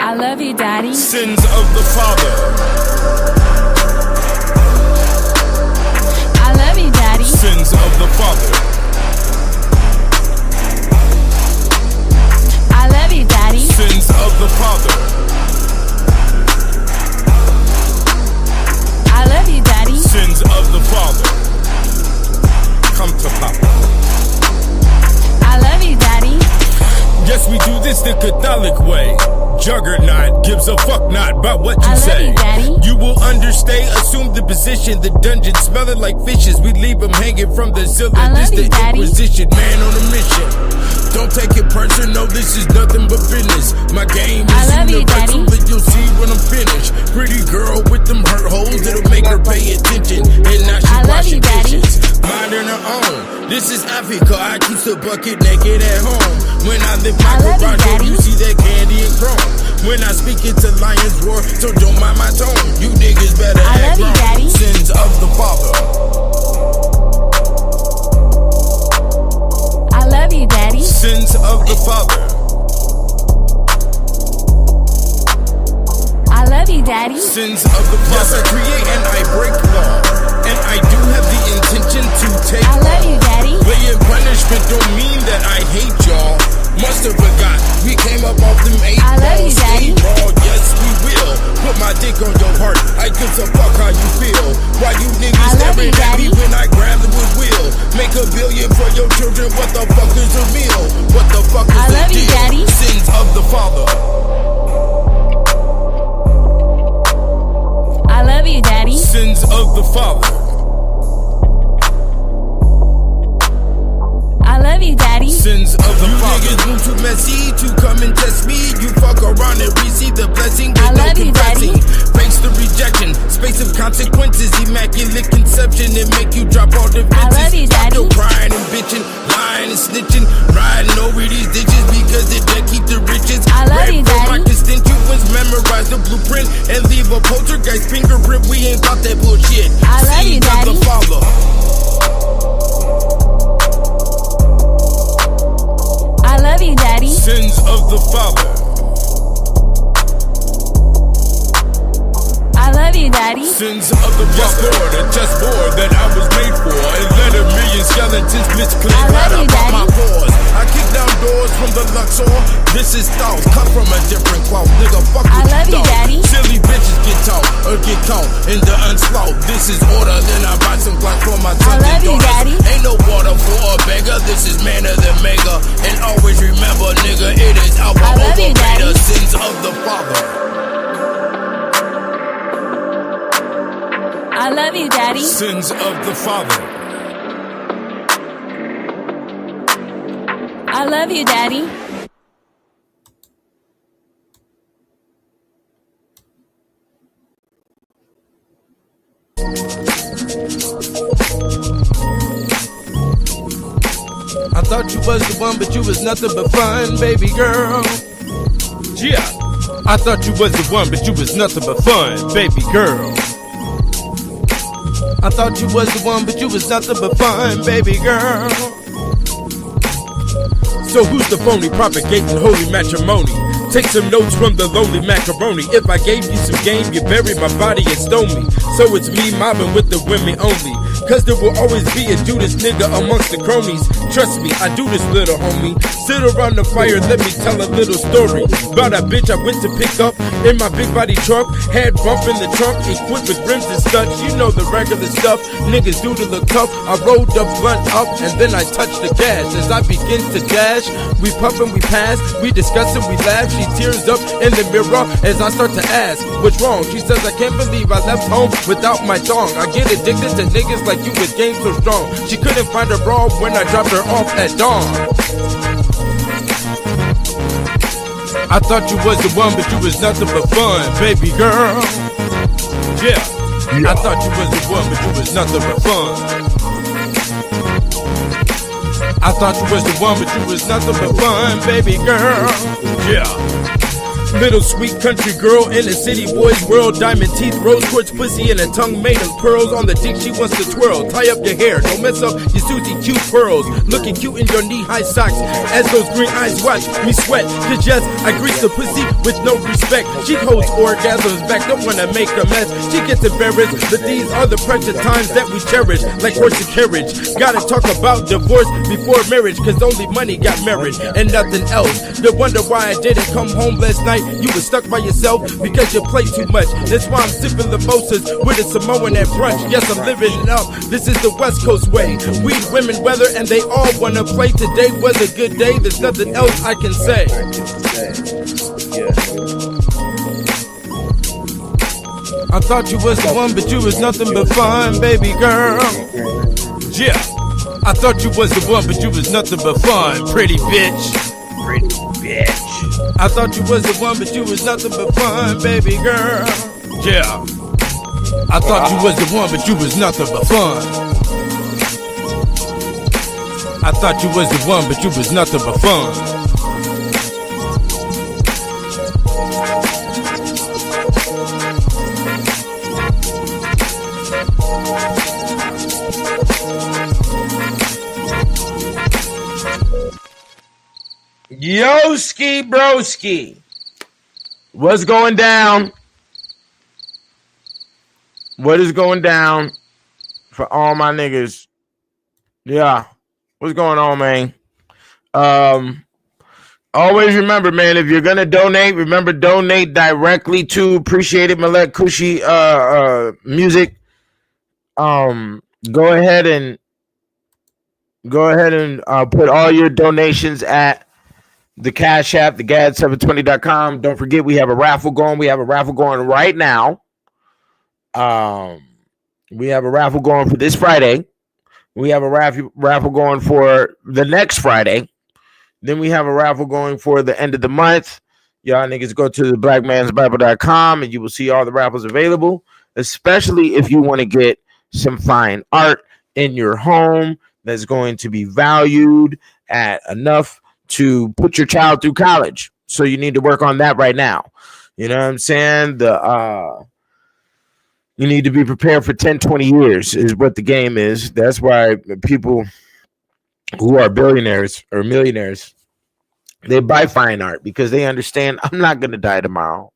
I love you, Daddy. Sins of the father. I love you, Daddy. Sins of the father. I love you, Daddy. Sins of the father. I love you, Daddy. Sins of the father. Come to Papa. I love you, Daddy. Yes, we do this the Catholic way. Juggernaut gives a fuck not about what you say. You will understay, assume the position. The dungeon smelling like fishes. We leave them hanging from the ceiling. This the Inquisition, man on a mission. Don't take it personal, this is nothing but business. My game is universal, but you'll see when I'm finished. Pretty girl with them hurt holes, it'll make her pay attention. And now she's washing dishes, minding her own. This is Africa, I keep the bucket naked at home. When I live my garage, you see that candy and chrome. When I speak, it's a lion's roar, so don't mind my tone. You niggas better act wrong. Sins of the father. I love you, Daddy. Sins of the father. I love you, Daddy. Sins of the father. Yes, I create and I break law, and I do have the intention to take I love you, Daddy. Playing punishment don't mean that I hate y'all. Must have forgot we came up off them 8 I love you, Daddy. Raw, yes we will. Put my dick on your heart. I give a fuck how you feel. Why you niggas staring at me when I grab the wheel? Make $1 billion for your children. What the fuck is a meal? What the fuck is I love you, Daddy. Sins of the father. I love you, Daddy. Sins of the father. I love you, Daddy. Sins of the father. You niggas move too messy to come and test me. You fuck around and receive the blessing. I love you, Daddy. Face the rejection, space of consequences. Immaculate conception and make you drop all defenses. I love you, Daddy. Stop your crying and bitching, lying and snitching, riding over these ditches because they dead keep the riches. I love you, Daddy. My constituents memorize the blueprint and leave a poltergeist fingerprint. We ain't got that bullshit. I love you, Daddy. Sins of the father. I love you, Daddy. Sins of the father. I love you, Daddy. Sins of the chessboard, a chessboard that I was made for, and let 1,000,000 skeletons misclaim right up on my paws. I kick down doors from the Luxor. This is thoughts, cut from a different cloth. Nigga, fuck I with love you, Daddy. Silly bitches get taught or get caught in the onslaught. This is order, then I buy some clock for my sons I love and you, daughters. Daddy. Ain't no water for a beggar. This is manner than mega. And always remember, nigga, it is our I love you, Daddy. Sins of the father. I love you, Daddy. Sins of the father. I love you, Daddy. I thought you was the one, but you was nothing but fun, baby girl. Yeah, I thought you was the one, but you was nothing but fun, baby girl. I thought you was the one, but you was nothing but fun, baby girl. So who's the phony propagating holy matrimony? Take some notes from the lowly macaroni. If I gave you some game, you bury my body and stone me. So it's me mobbing with the women only. Cause there will always be a Judas nigga amongst the cronies. Trust me, I do this, little homie. Sit around the fire, let me tell a little story about a bitch I went to pick up in my big body truck. Head bump in the trunk, equipped with rims and studs. You know the regular stuff niggas do to look tough. I rolled the blunt up and then I touched the gas. As I begin to dash, we puff and we pass, we discuss and we laugh. She tears up in the mirror as I start to ask, what's wrong? She says, I can't believe I left home without my thong. I get addicted to niggas like you with game so strong. She couldn't find her bra when I dropped her off at dawn. I thought you was the one, but you was nothing but fun, baby girl. Yeah, I thought you was the one, but you was nothing but fun. I thought you was the one, but you was nothing but fun, baby girl. Yeah. Little sweet country girl in a city boy's world. Diamond teeth, rose quartz pussy, and a tongue made of pearls. On the dick she wants to twirl. Tie up your hair, don't mess up your Susie cute pearls. Looking cute in your knee-high socks as those green eyes watch me sweat. Cause yes, I grease the pussy with no respect. She holds orgasms back, don't wanna make a mess. She gets embarrassed, but these are the precious times that we cherish. Like horse and carriage. Gotta talk about divorce before marriage, cause only money got marriage and nothing else. You wonder why I didn't come home last night. You were stuck by yourself because you play too much. That's why I'm sipping mimosas with a Samoan at brunch. Yes, I'm living it up. This is the West Coast way. Weed, women, weather, and they all wanna play. Today was a good day. There's nothing else I can say. I thought you was the one, but you was nothing but fun, baby girl. Yeah. I thought you was the one, but you was nothing but fun, pretty bitch. Pretty bitch. I thought you was the one, but you was nothing but fun, baby girl. Yeah. I thought you was the one, but you was nothing but fun. I thought you was the one, but you was nothing but fun. Yoski broski, what's going down? What is going down for all my niggas? Yeah, what's going on, man? Always remember, man, if you're gonna donate, remember donate directly to Appreciated Malek Kushi Music. Go ahead and put all your donations at the Cash App, the GAD720.com. Don't forget, we have a raffle going. We have a raffle going right now. We have a raffle going for this Friday. We have a raffle going for the next Friday. Then we have a raffle going for the end of the month. Y'all niggas go to the blackmansbible.com and you will see all the raffles available, especially if you want to get some fine art in your home that's going to be valued at enough to put your child through college. So you need to work on that right now. You know what I'm saying? You need to be prepared for 10, 20 years is what the game is. That's why people who are billionaires or millionaires, they buy fine art because they understand I'm not going to die tomorrow.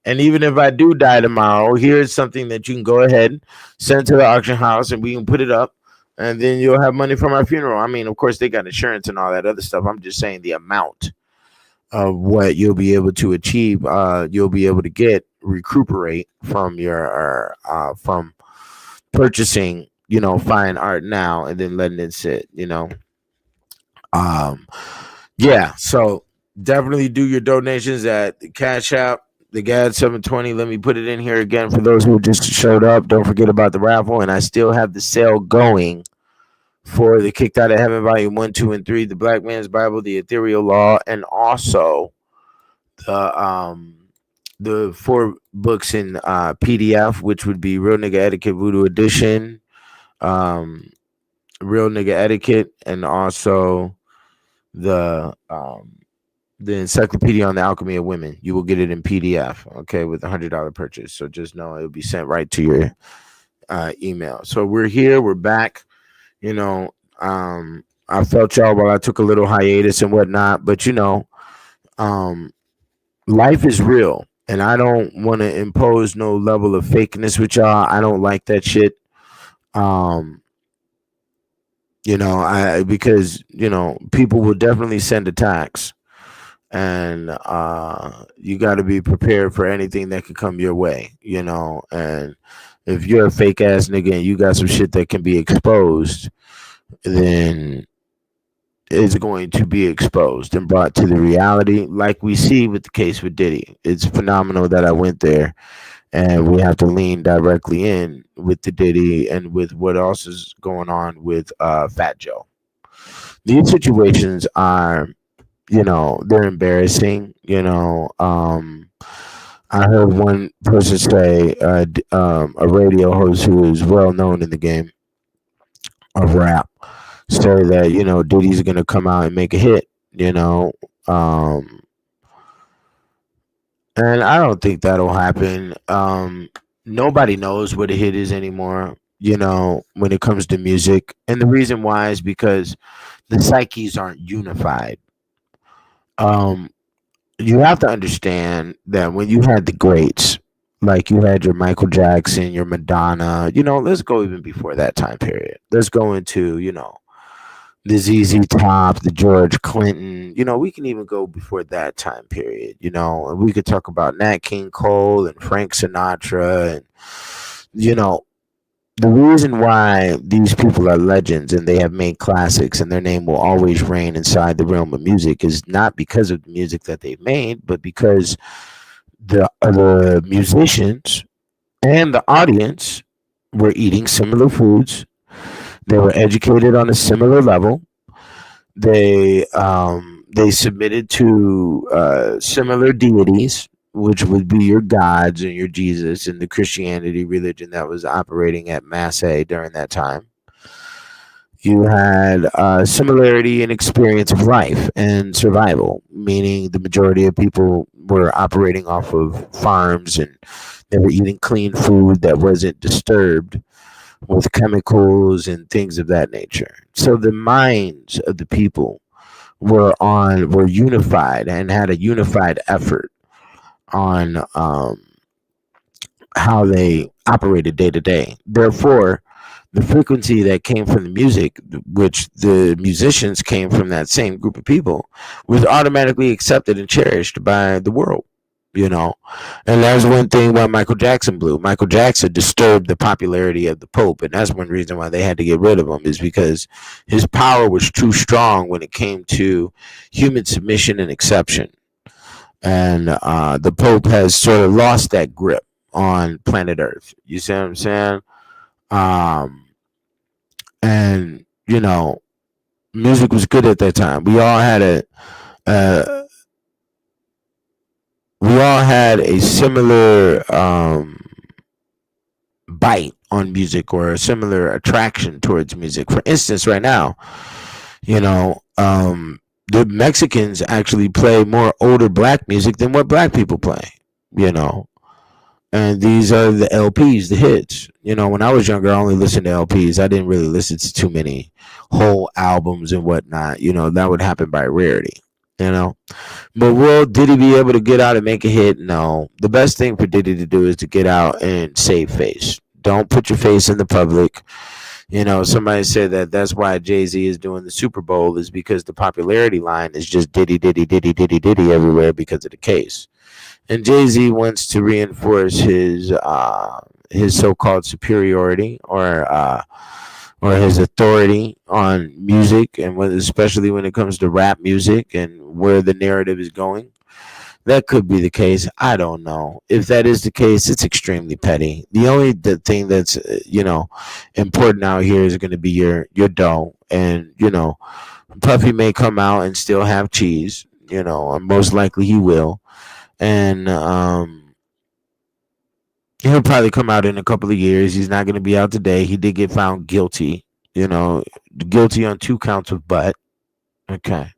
And even if I do die tomorrow, here's something that you can go ahead, send to the auction house, and we can put it up. And then you'll have money for my funeral. I mean, of course, they got insurance and all that other stuff. I'm just saying the amount of what you'll be able to achieve, you'll be able to recuperate from your from purchasing, fine art now and then letting it sit, Yeah, so definitely do your donations at the Cash App, the GAD720. Let me put it in here again for those who just showed up. Don't forget about the raffle, and I still have the sale going for the Kicked Out of Heaven Volume 1, 2, and 3, the Black Man's Bible, the Ethereal Law, and also the 4 books in PDF, which would be Real Nigga Etiquette Voodoo Edition, Real Nigga Etiquette, and also the Encyclopedia on the Alchemy of Women. You will get it in PDF, okay, with a $100 purchase. So just know it'll be sent right to your email. So we're here, we're back. I felt y'all while I took a little hiatus and whatnot, but life is real, and I don't want to impose no level of fakeness with y'all. I don't like that shit. Because people will definitely send attacks. And you got to be prepared for anything that could come your way, and if you're a fake ass nigga and you got some shit that can be exposed, then it's going to be exposed and brought to the reality, like we see with the case with Diddy. It's phenomenal that I went there, and we have to lean directly in with the Diddy and with what else is going on with Fat Joe. These situations are, they're embarrassing. I heard one person say, a radio host who is well known in the game of rap, say that, Diddy's going to come out and make a hit, And I don't think that'll happen. Nobody knows what a hit is anymore, when it comes to music. And the reason why is because the psyches aren't unified. Um, you have to understand that when you had the greats, like you had your Michael Jackson, your Madonna, let's go even before that time period. Let's go into, the ZZ Top, the George Clinton. We can even go before that time period. And we could talk about Nat King Cole and Frank Sinatra, and you know the reason why these people are legends and they have made classics and their name will always reign inside the realm of music is not because of the music that they've made, but because the musicians and the audience were eating similar foods. They were educated on a similar level. They submitted to similar deities, which would be your gods and your Jesus and the Christianity religion that was operating at Masse during that time. You had similarity in experience of life and survival, meaning the majority of people were operating off of farms and they were eating clean food that wasn't disturbed with chemicals and things of that nature. So the minds of the people were unified and had a unified effort on how they operated day to day. Therefore, the frequency that came from the music, which the musicians came from that same group of people, was automatically accepted and cherished by the world. And that's one thing why Michael Jackson blew. Michael Jackson disturbed the popularity of the Pope, and that's one reason why they had to get rid of him, is because his power was too strong when it came to human submission and exception. And the Pope has sort of lost that grip on planet Earth. You see what I'm saying? And music was good at that time. We all had a similar bite on music, or a similar attraction towards music. For instance, right now, the Mexicans actually play more older black music than what black people play, and these are the LPs, the hits. When I was younger, I only listened to LPs. I didn't really listen to too many whole albums and whatnot. That would happen by rarity. But will Diddy be able to get out and make a hit? No. The best thing for Diddy to do is to get out and save face. Don't put your face in the public. Somebody said that's why Jay-Z is doing the Super Bowl, is because the popularity line is just Diddy, Diddy, Diddy, Diddy, Diddy everywhere because of the case. And Jay-Z wants to reinforce his so-called superiority, or his authority on music, and especially when it comes to rap music and where the narrative is going. That could be the case. I don't know. If that is the case, it's extremely petty. The thing that's important out here is going to be your dough, and Puffy may come out and still have cheese. And most likely he will, and he'll probably come out in a couple of years. He's not going to be out today. He did get found guilty. Guilty on 2 counts of butt. Okay.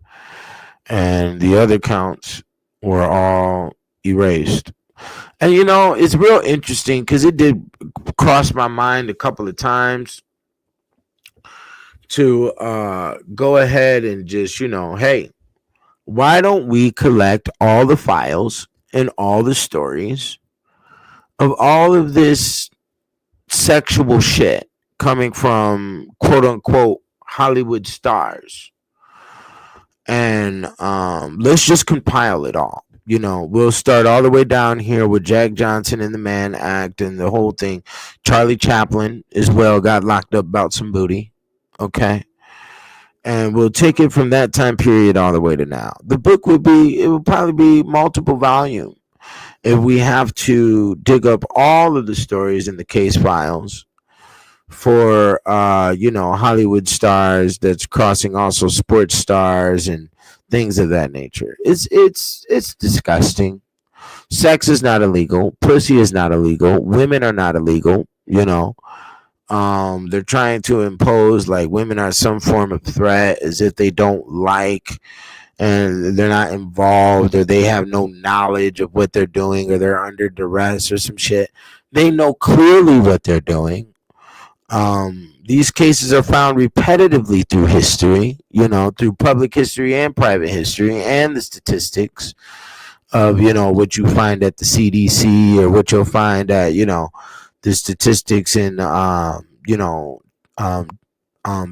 And the other counts were all erased. And it's real interesting because it did cross my mind a couple of times to go ahead and just, hey, why don't we collect all the files and all the stories of all of this sexual shit coming from quote unquote Hollywood stars, and let's just compile it all. We'll start all the way down here with Jack Johnson and the Mann Act and the whole thing. Charlie Chaplin as well got locked up about some booty. Okay. And we'll take it from that time period all the way to now. The book would probably be multiple volume if we have to dig up all of the stories in the case files for Hollywood stars that's crossing also sports stars and things of that nature. It's disgusting. Sex is not illegal. Pussy is not illegal. Women are not illegal. They're trying to impose like women are some form of threat, as if they don't like and they're not involved, or they have no knowledge of what they're doing, or they're under duress or some shit. They know clearly what they're doing. These cases are found repetitively through history, through public history and private history, and the statistics of, what you find at the CDC, or what you'll find at, the statistics in,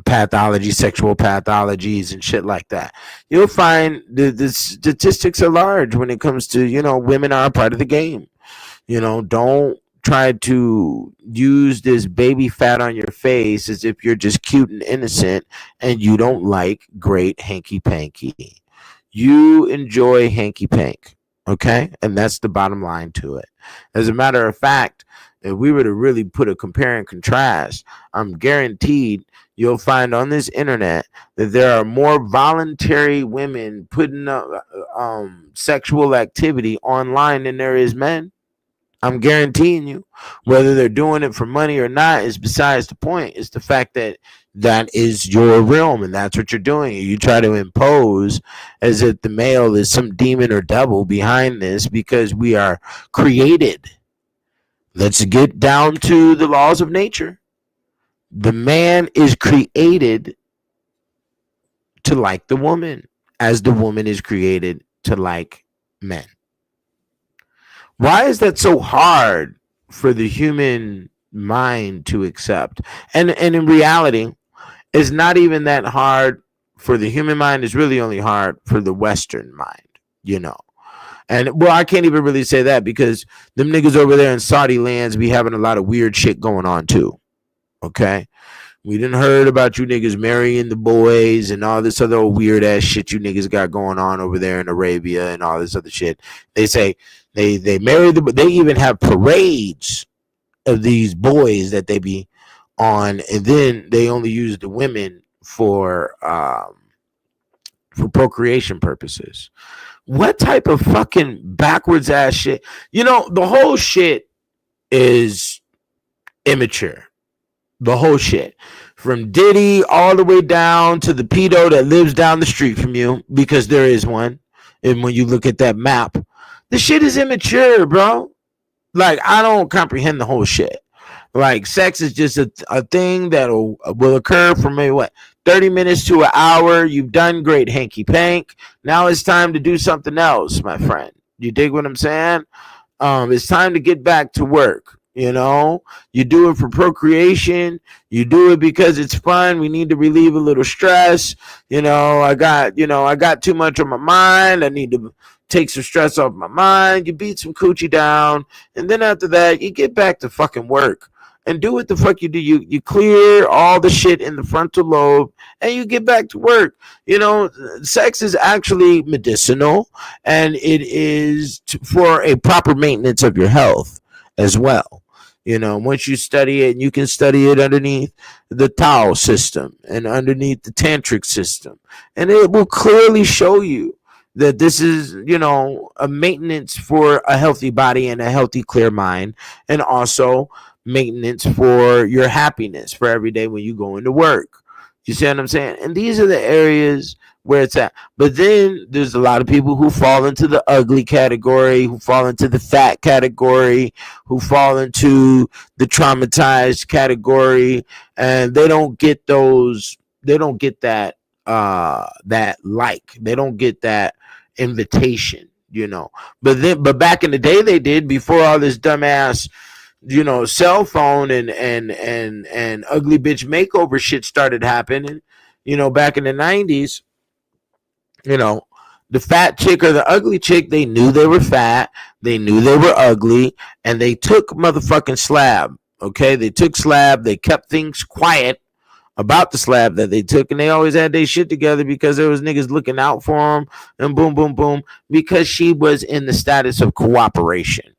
pathology, sexual pathologies and shit like that. You'll find the statistics are large when it comes to, women are a part of the game. Don't try to use this baby fat on your face as if you're just cute and innocent and you don't like great hanky panky. You enjoy hanky pank, okay? And that's the bottom line to it. As a matter of fact, if we were to really put a compare and contrast, I'm guaranteed you'll find on this internet that there are more voluntary women putting up sexual activity online than there is men. I'm guaranteeing you. Whether they're doing it for money or not is besides the point. It's the fact that that is your realm and that's what you're doing. You try to impose as if the male is some demon or devil behind this, because we are created. Let's get down to the laws of nature. The man is created to like the woman, as the woman is created to like men. Why is that so hard for the human mind to accept? And in reality, it's not even that hard for the human mind. It's really only hard for the Western mind, And, well, I can't even really say that, because them niggas over there in Saudi lands be having a lot of weird shit going on too. Okay? We done heard about you niggas marrying the boys and all this other weird ass shit you niggas got going on over there in Arabia and all this other shit. They say they marry they even have parades of these boys that they be on, and then they only use the women for procreation purposes. What type of fucking backwards ass shit? The whole shit is immature. The whole shit. From Diddy all the way down to the pedo that lives down the street from you, because there is one. And when you look at that map, the shit is immature, bro. Like, I don't comprehend the whole shit. Like, sex is just a thing that will occur for maybe 30 minutes to an hour. You've done great hanky pank. Now it's time to do something else, my friend. You dig what I'm saying? It's time to get back to work. You do it for procreation. You do it because it's fun. We need to relieve a little stress. I got too much on my mind. I need to take some stress off my mind. You beat some coochie down. And then after that, you get back to fucking work and do what the fuck you do. You clear all the shit in the frontal lobe and you get back to work. Sex is actually medicinal, and it is for a proper maintenance of your health as well. Once you study it, and you can study it underneath the Tao system and underneath the Tantric system, and it will clearly show you that this is, a maintenance for a healthy body and a healthy, clear mind, and also maintenance for your happiness for every day when you go into work. You see what I'm saying? And these are the areas where it's at. But then there's a lot of people who fall into the ugly category, who fall into the fat category, who fall into the traumatized category, and they don't get those. They don't get that. They don't get that invitation. But back in the day they did, before all this dumbass cell phone and ugly bitch makeover shit started happening. Back in the 90s, the fat chick or the ugly chick, they knew they were fat, they knew they were ugly, and they took motherfucking slab. Okay, they took slab. They kept things quiet about the slab that they took, and they always had their shit together because there was niggas looking out for them, and boom, boom, boom, because she was in the status of cooperation.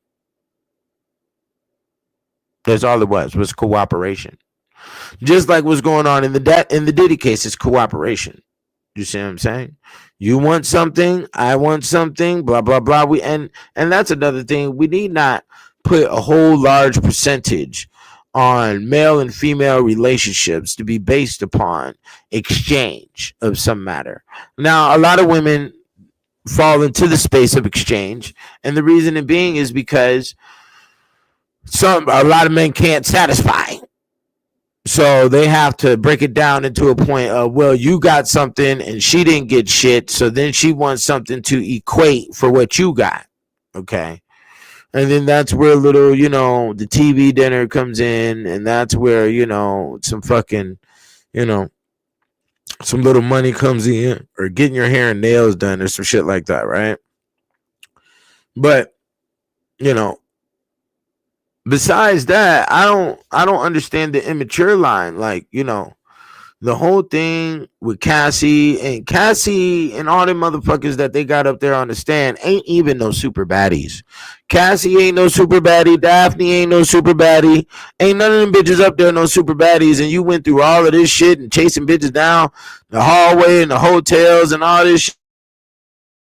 That's all it was cooperation. Just like what's going on in the Diddy case, is cooperation. You see what I'm saying? You want something, I want something, blah, blah, blah. And that's another thing. We need not put a whole large percentage on male and female relationships to be based upon exchange of some matter. Now, a lot of women fall into the space of exchange, and the reason being is because a lot of men can't satisfy. So they have to break it down into a point of, well, you got something and she didn't get shit, so then she wants something to equate for what you got. Okay. And then that's where little, the TV dinner comes in, and that's where, some fucking, some little money comes in, or getting your hair and nails done or some shit like that, right? But, besides that, I don't understand the immature line. Like, the whole thing with Cassie and all them motherfuckers that they got up there on the stand ain't even no super baddies. Cassie ain't no super baddie. Daphne ain't no super baddie. Ain't none of them bitches up there no super baddies. And you went through all of this shit and chasing bitches down the hallway and the hotels and all this shit.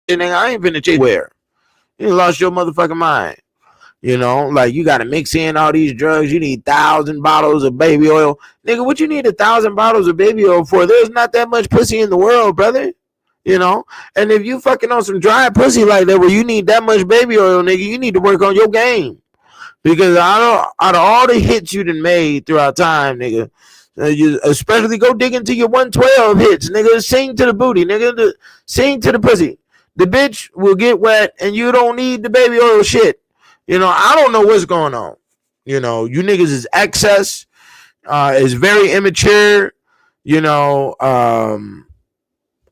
And I ain't finna chase where. You lost your motherfucking mind. Like, you got to mix in all these drugs. You need 1,000 bottles of baby oil. Nigga, what you need 1,000 bottles of baby oil for? There's not that much pussy in the world, brother. And if you fucking on some dry pussy like that where you need that much baby oil, nigga, you need to work on your game. Because out of all the hits you done made throughout time, nigga, you especially go dig into your 112 hits, nigga. Sing to the booty, nigga. Sing to the pussy. The bitch will get wet and you don't need the baby oil shit. I don't know what's going on. You niggas is excess, is very immature.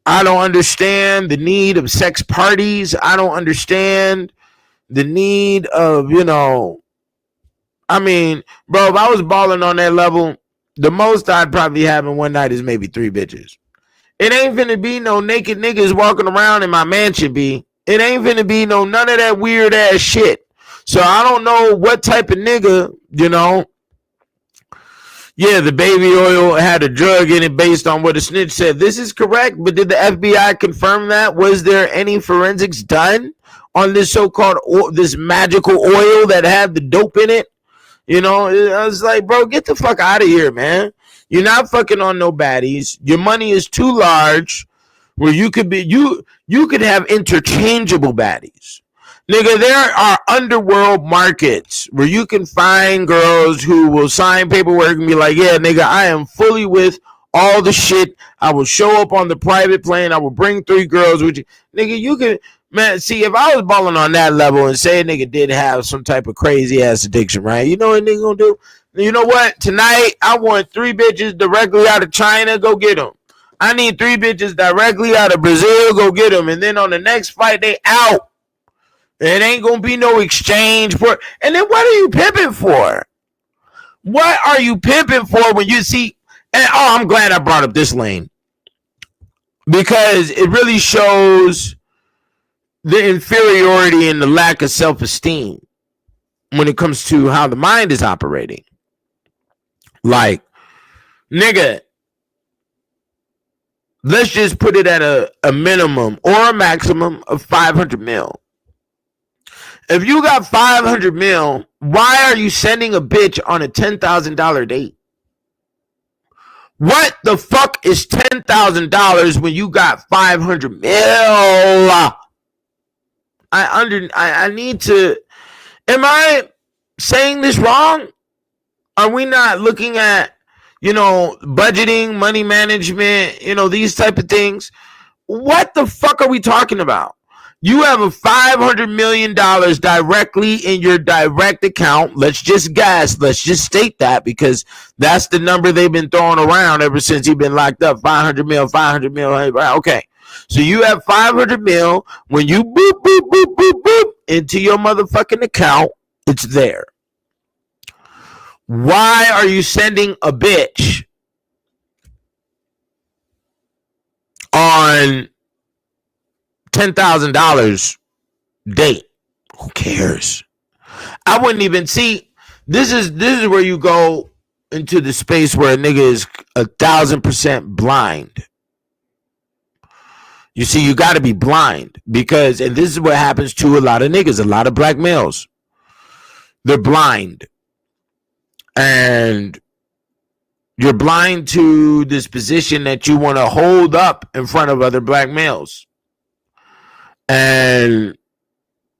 I don't understand the need of sex parties. I don't understand the need of, I mean, bro, if I was balling on that level, the most I'd probably have in one night is maybe 3 bitches. It ain't finna be no naked niggas walking around in my mansion, B. It ain't finna be none of that weird ass shit. So I don't know what type of nigga, yeah, the baby oil had a drug in it based on what a snitch said. This is correct, but did the FBI confirm that? Was there any forensics done on this so-called this magical oil that had the dope in it? I was like, bro, get the fuck out of here, man. You're not fucking on no baddies. Your money is too large where you could be, you could have interchangeable baddies. Nigga, there are underworld markets where you can find girls who will sign paperwork and be like, yeah, nigga, I am fully with all the shit. I will show up on the private plane. I will bring 3 girls with you. Nigga, you can, man, see, if I was balling on that level and say a nigga did have some type of crazy ass addiction, right? You know what nigga gonna do? You know what? Tonight, I want 3 bitches directly out of China. Go get them. I need 3 bitches directly out of Brazil. Go get them. And then on the next flight, they out. It ain't gonna be no exchange for. And then what are you pimping for? What are you pimping for when you see? And I'm glad I brought up this lane because it really shows the inferiority and the lack of self-esteem when it comes to how the mind is operating. Like, nigga, let's just put it at a minimum or a maximum of 500 mil. If you got 500 mil, why are you sending a bitch on a $10,000 date? What the fuck is $10,000 when you got 500 mil? I need to. Am I saying this wrong? Are we not looking at, budgeting, money management, these type of things? What the fuck are we talking about? You have a $500 million directly in your direct account. Let's just guess. Let's just state that because that's the number they've been throwing around ever since he's been locked up. 500 mil, 500 mil. Okay. So you have 500 mil. When you boop, boop, boop, boop, boop into your motherfucking account, it's there. Why are you sending a bitch on $10,000 date? Who cares? I wouldn't even see. This is where you go into the space where a nigga is 1,000% blind. You see, you got to be blind because, and this is what happens to a lot of niggas, a lot of black males. They're blind. And you're blind to this position that you want to hold up in front of other black males. And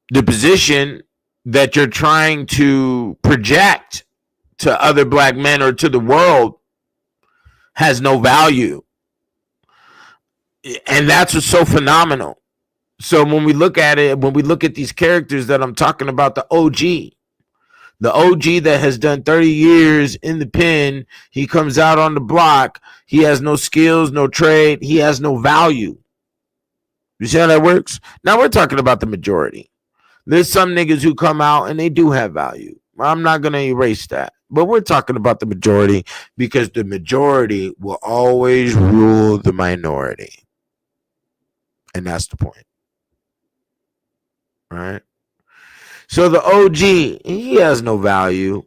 the position that you're trying to project to other black men or to the world has no value. And that's what's so phenomenal. So when we look at it, when we look at these characters that I'm talking about, the OG that has done 30 years in the pen, he comes out on the block, he has no skills, no trade, he has no value. You see how that works? Now we're talking about the majority. There's some niggas who come out and they do have value. I'm not going to erase that. But we're talking about the majority because the majority will always rule the minority. And that's the point. Right? So the OG, he has no value.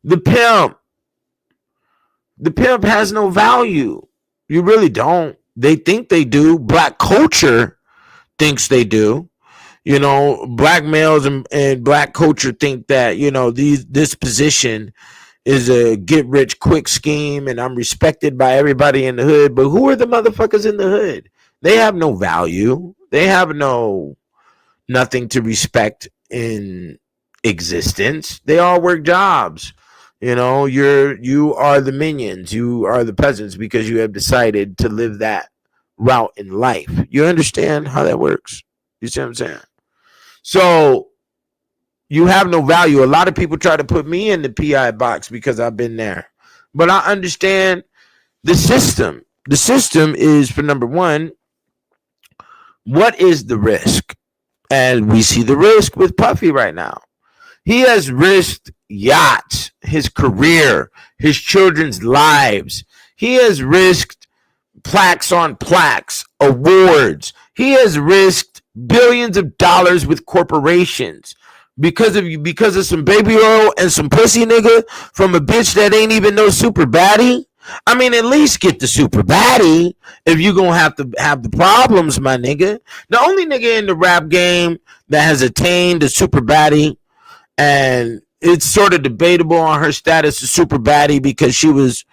The pimp has no value. You really don't. They think they do. Black culture thinks they do. You know, black males and black culture think that, you know, this position is a get rich quick scheme and I'm respected by everybody in the hood. But who are the motherfuckers in the hood? They have no value. They have nothing to respect in existence. They all work jobs. You know, you are the minions. You are the peasants because you have decided to live that route in life. You understand how that works? You see what I'm saying? So you have no value. A lot of people try to put me in the PI box because I've been there. But I understand the system. The system is, for number one, what is the risk? And we see the risk with Puffy right now. He has risked yachts, his career, his children's lives. He has risked plaques on plaques, awards. He has risked billions of dollars with corporations because of some baby oil and some pussy nigga from a bitch that ain't even no super baddie. I mean, at least get the super baddie if you gonna have to have the problems, my nigga. The only nigga in the rap game that has attained a super baddie, and it's sort of debatable on her status as super baddie because she was,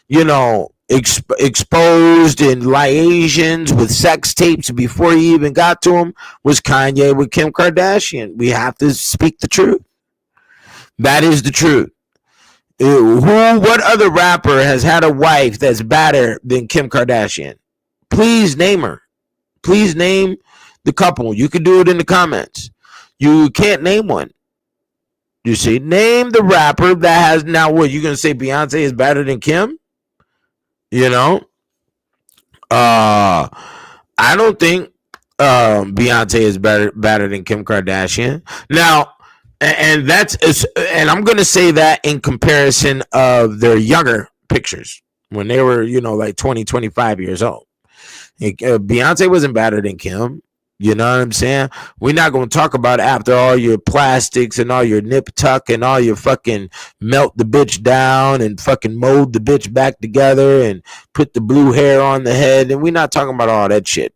you know, exposed in liaisons with sex tapes before he even got to him, was Kanye with Kim Kardashian. We have to speak the truth. That is the truth. What other rapper has had a wife that's badder than Kim Kardashian? Please name her. Please name the couple. You can do it in the comments. You can't name one. You see, name the rapper that has. Now what, you gonna say Beyonce is better than Kim? You know, I don't think Beyonce is better than Kim Kardashian. Now, and I'm gonna say that in comparison of their younger pictures when they were, you know, like 20, 25 years old. Beyonce wasn't better than Kim. You know what I'm saying? We're not going to talk about after all your plastics and all your nip tuck and all your fucking melt the bitch down and fucking mold the bitch back together and put the blue hair on the head. And we're not talking about all that shit.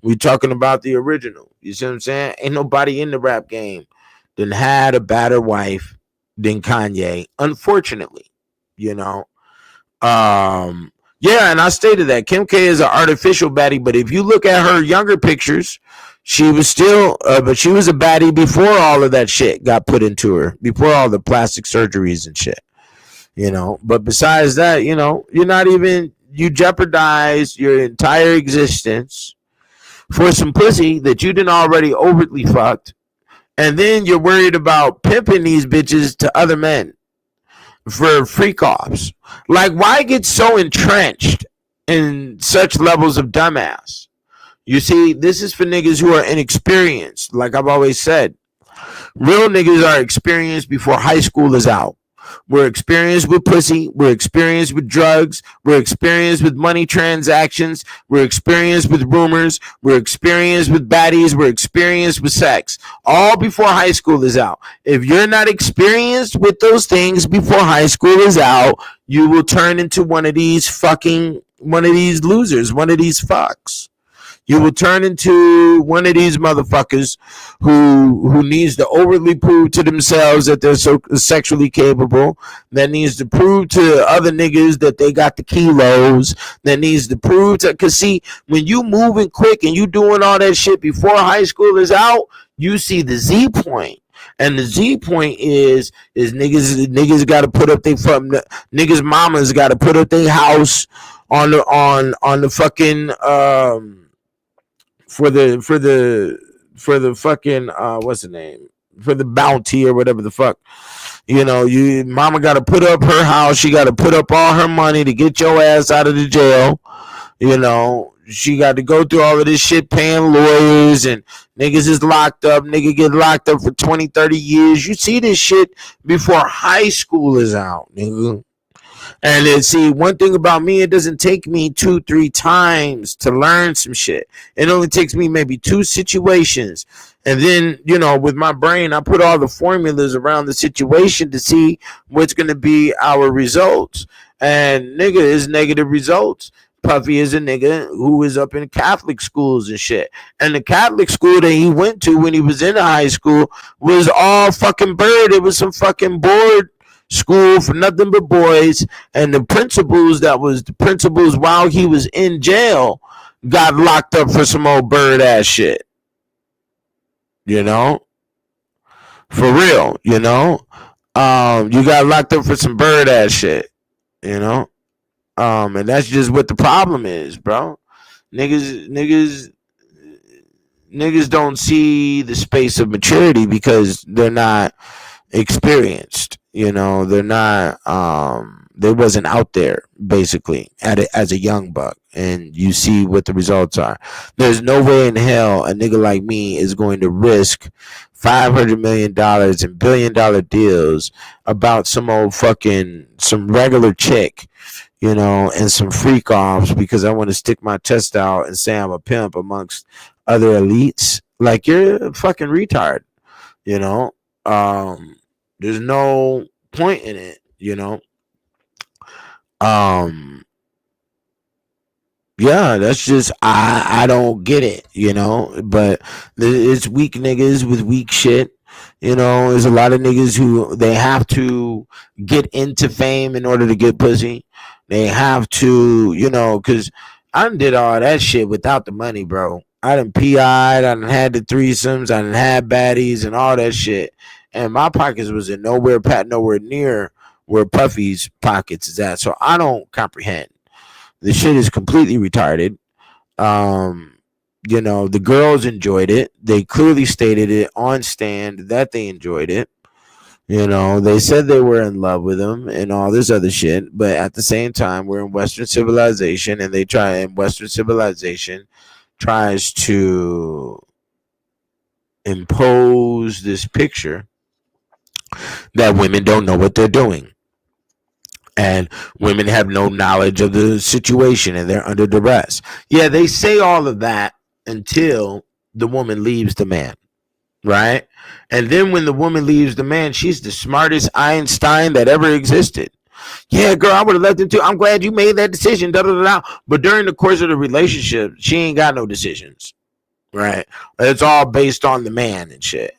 We're talking about the original. You see what I'm saying? Ain't nobody in the rap game that had a better wife than Kanye, unfortunately, you know. Yeah, and I stated that Kim K is an artificial baddie, but if you look at her younger pictures, she was still, but she was a baddie before all of that shit got put into her, before all the plastic surgeries and shit, you know. But besides that, you know, you jeopardize your entire existence for some pussy that you didn't already overtly fucked, and then you're worried about pimping these bitches to other men for freak offs. Like, why get so entrenched in such levels of dumbass? You see, this is for niggas who are inexperienced. Like I've always said, real niggas are experienced before high school is out. We're experienced with pussy. We're experienced with drugs. We're experienced with money transactions. We're experienced with rumors. We're experienced with baddies. We're experienced with sex. All before high school is out. If you're not experienced with those things before high school is out, you will turn into one of these losers, one of these fucks. You will turn into one of these motherfuckers who needs to overly prove to themselves that they're so sexually capable, that needs to prove to other niggas that they got the kilos, that needs to prove to, cause see, when you moving quick and you doing all that shit before high school is out, you see the Z point. And the Z point is niggas got to put up their niggas mamas got to put up their house on the fucking for the fucking what's the name, for the bounty or whatever the fuck. You know, you mama got to put up her house. She got to put up all her money to get your ass out of the jail. You know, she got to go through all of this shit paying lawyers, and niggas is locked up. Nigga get locked up for 20, 30 years. You see this shit before high school is out, nigga. And then see, one thing about me, it doesn't take me 2-3 times to learn some shit. It only takes me maybe 2 situations. And then, you know, with my brain, I put all the formulas around the situation to see what's going to be our results. And nigga is negative results. Puffy is a nigga who is up in Catholic schools and shit. And the Catholic school that he went to when he was in high school was all fucking bird. It was some fucking board school for nothing but boys. And the principals while he was in jail got locked up for some old bird ass shit. You know? For real, you know? You got locked up for some bird ass shit. You know? And that's just what the problem is, bro. Niggas don't see the space of maturity because they're not experienced. You know, they're not. They wasn't out there basically as a young buck, and you see what the results are. There's no way in hell a nigga like me is going to risk $500 million and billion-dollar deals about some regular chick, you know, and some freak offs because I want to stick my chest out and say I'm a pimp amongst other elites. Like, you're a fucking retard, you know. There's no point in it, you know. Yeah, that's just I don't get it, you know. But it's weak niggas with weak shit. You know, there's a lot of niggas who they have to get into fame in order to get pussy. They have to, you know, because I done did all that shit without the money, bro. I done PI'd, I done had the threesomes, I done had baddies and all that shit. And my pockets was in nowhere near where Puffy's pockets is at. So I don't comprehend. The shit is completely retarded. You know, the girls enjoyed it. They clearly stated it on stand that they enjoyed it. You know, they said they were in love with him and all this other shit. But at the same time, we're in Western civilization, and Western civilization tries to impose this picture that women don't know what they're doing. And women have no knowledge of the situation and they're under duress. Yeah, they say all of that until the woman leaves the man, right? And then when the woman leaves the man, she's the smartest Einstein that ever existed. Yeah, girl, I would have left him too. I'm glad you made that decision. Da, da, da, da. But during the course of the relationship, she ain't got no decisions, right? It's all based on the man and shit.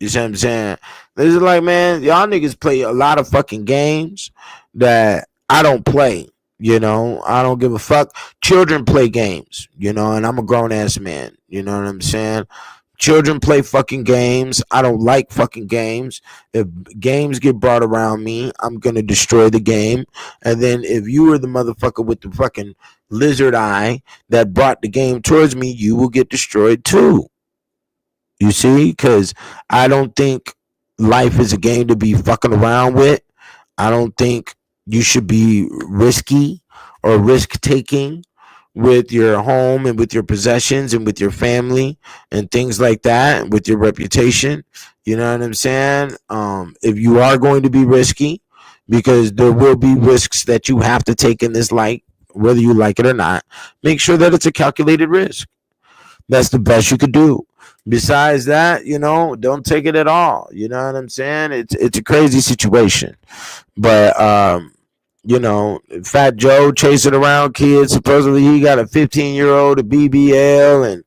You see what I'm saying? This is like, man, y'all niggas play a lot of fucking games that I don't play. You know, I don't give a fuck. Children play games, you know, and I'm a grown ass man. You know what I'm saying? Children play fucking games. I don't like fucking games. If games get brought around me, I'm going to destroy the game. And then if you were the motherfucker with the fucking lizard eye that brought the game towards me, you will get destroyed too. You see? Because I don't think life is a game to be fucking around with. I don't think you should be risky or risk-taking with your home and with your possessions and with your family and things like that, with your reputation. You know what I'm saying? If you are going to be risky, because there will be risks that you have to take in this life, whether you like it or not, make sure that it's a calculated risk. That's the best you could do. Besides that, you know, don't take it at all. You know what I'm saying? It's a crazy situation. But Fat Joe chasing around kids. Supposedly he got a 15-year-old a BBL, and